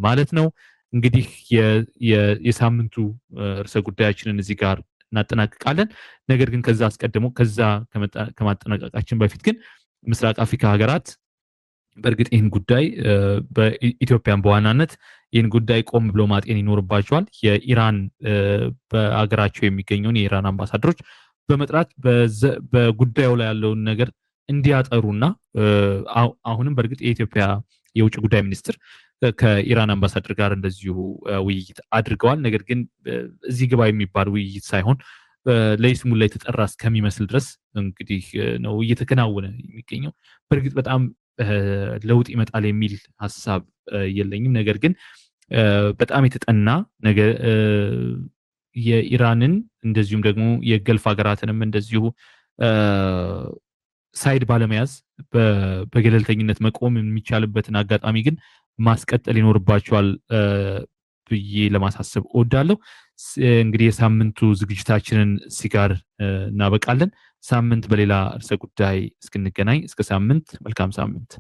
ማለት ነው። እንግዲህ የሳምንቱ ርዕሰ ጉዳያችንን እዚህ ጋር እናጠናቅቃለን። ነገር ግን ከዛ አስቀድሞ ከማጠናቀቃችን በፊት ግን ምስራቅ አፍሪካ ሀገራት በእርግጥ ይህን ጉዳይ በኢትዮጵያን በዋናነት ይህን ጉዳይ ቆም ብሎ ማጤን ይኖርባቸዋል። የኢራን በአገራቸው የሚገኘውን የኢራን አምባሳደሮች በመጥራት በጉዳዩ ላይ ያለውን ነገር እንዲያጠሩና አሁንም በእርግጥ የኢትዮጵያ የውጭ ጉዳይ ሚኒስትር ከኢራን አምባሳደር ጋር እንደዚሁ ውይይት አድርገዋል። ነገር ግን እዚህ ግባ የሚባል ውይይት ሳይሆን ለይስሙላ የተጠራ እስከሚመስል ድረስ እንግዲህ ነው እየተከናወነ የሚገኘው። በእርግጥ በጣም ለውጥ ይመጣል የሚል ሐሳብ የለኝም። ነገር ግን በጣም የተጠና ነገር የኢራንን እንደዚሁም ደግሞ የገልፍ ሀገራትንም እንደዚሁ ሳይድ ባለመያዝ በገለልተኝነት መቆም የሚቻልበትን አጋጣሚ ግን ማስቀጠል ይኖርባቸዋል ብዬ ለማሳሰብ እወዳለሁ። እንግዲህ የሳምንቱ ዝግጅታችንን ሲጋር እናበቃለን። ሳምንት በሌላ ርዕሰ ጉዳይ እስክንገናኝ እስከ ሳምንት መልካም ሳምንት።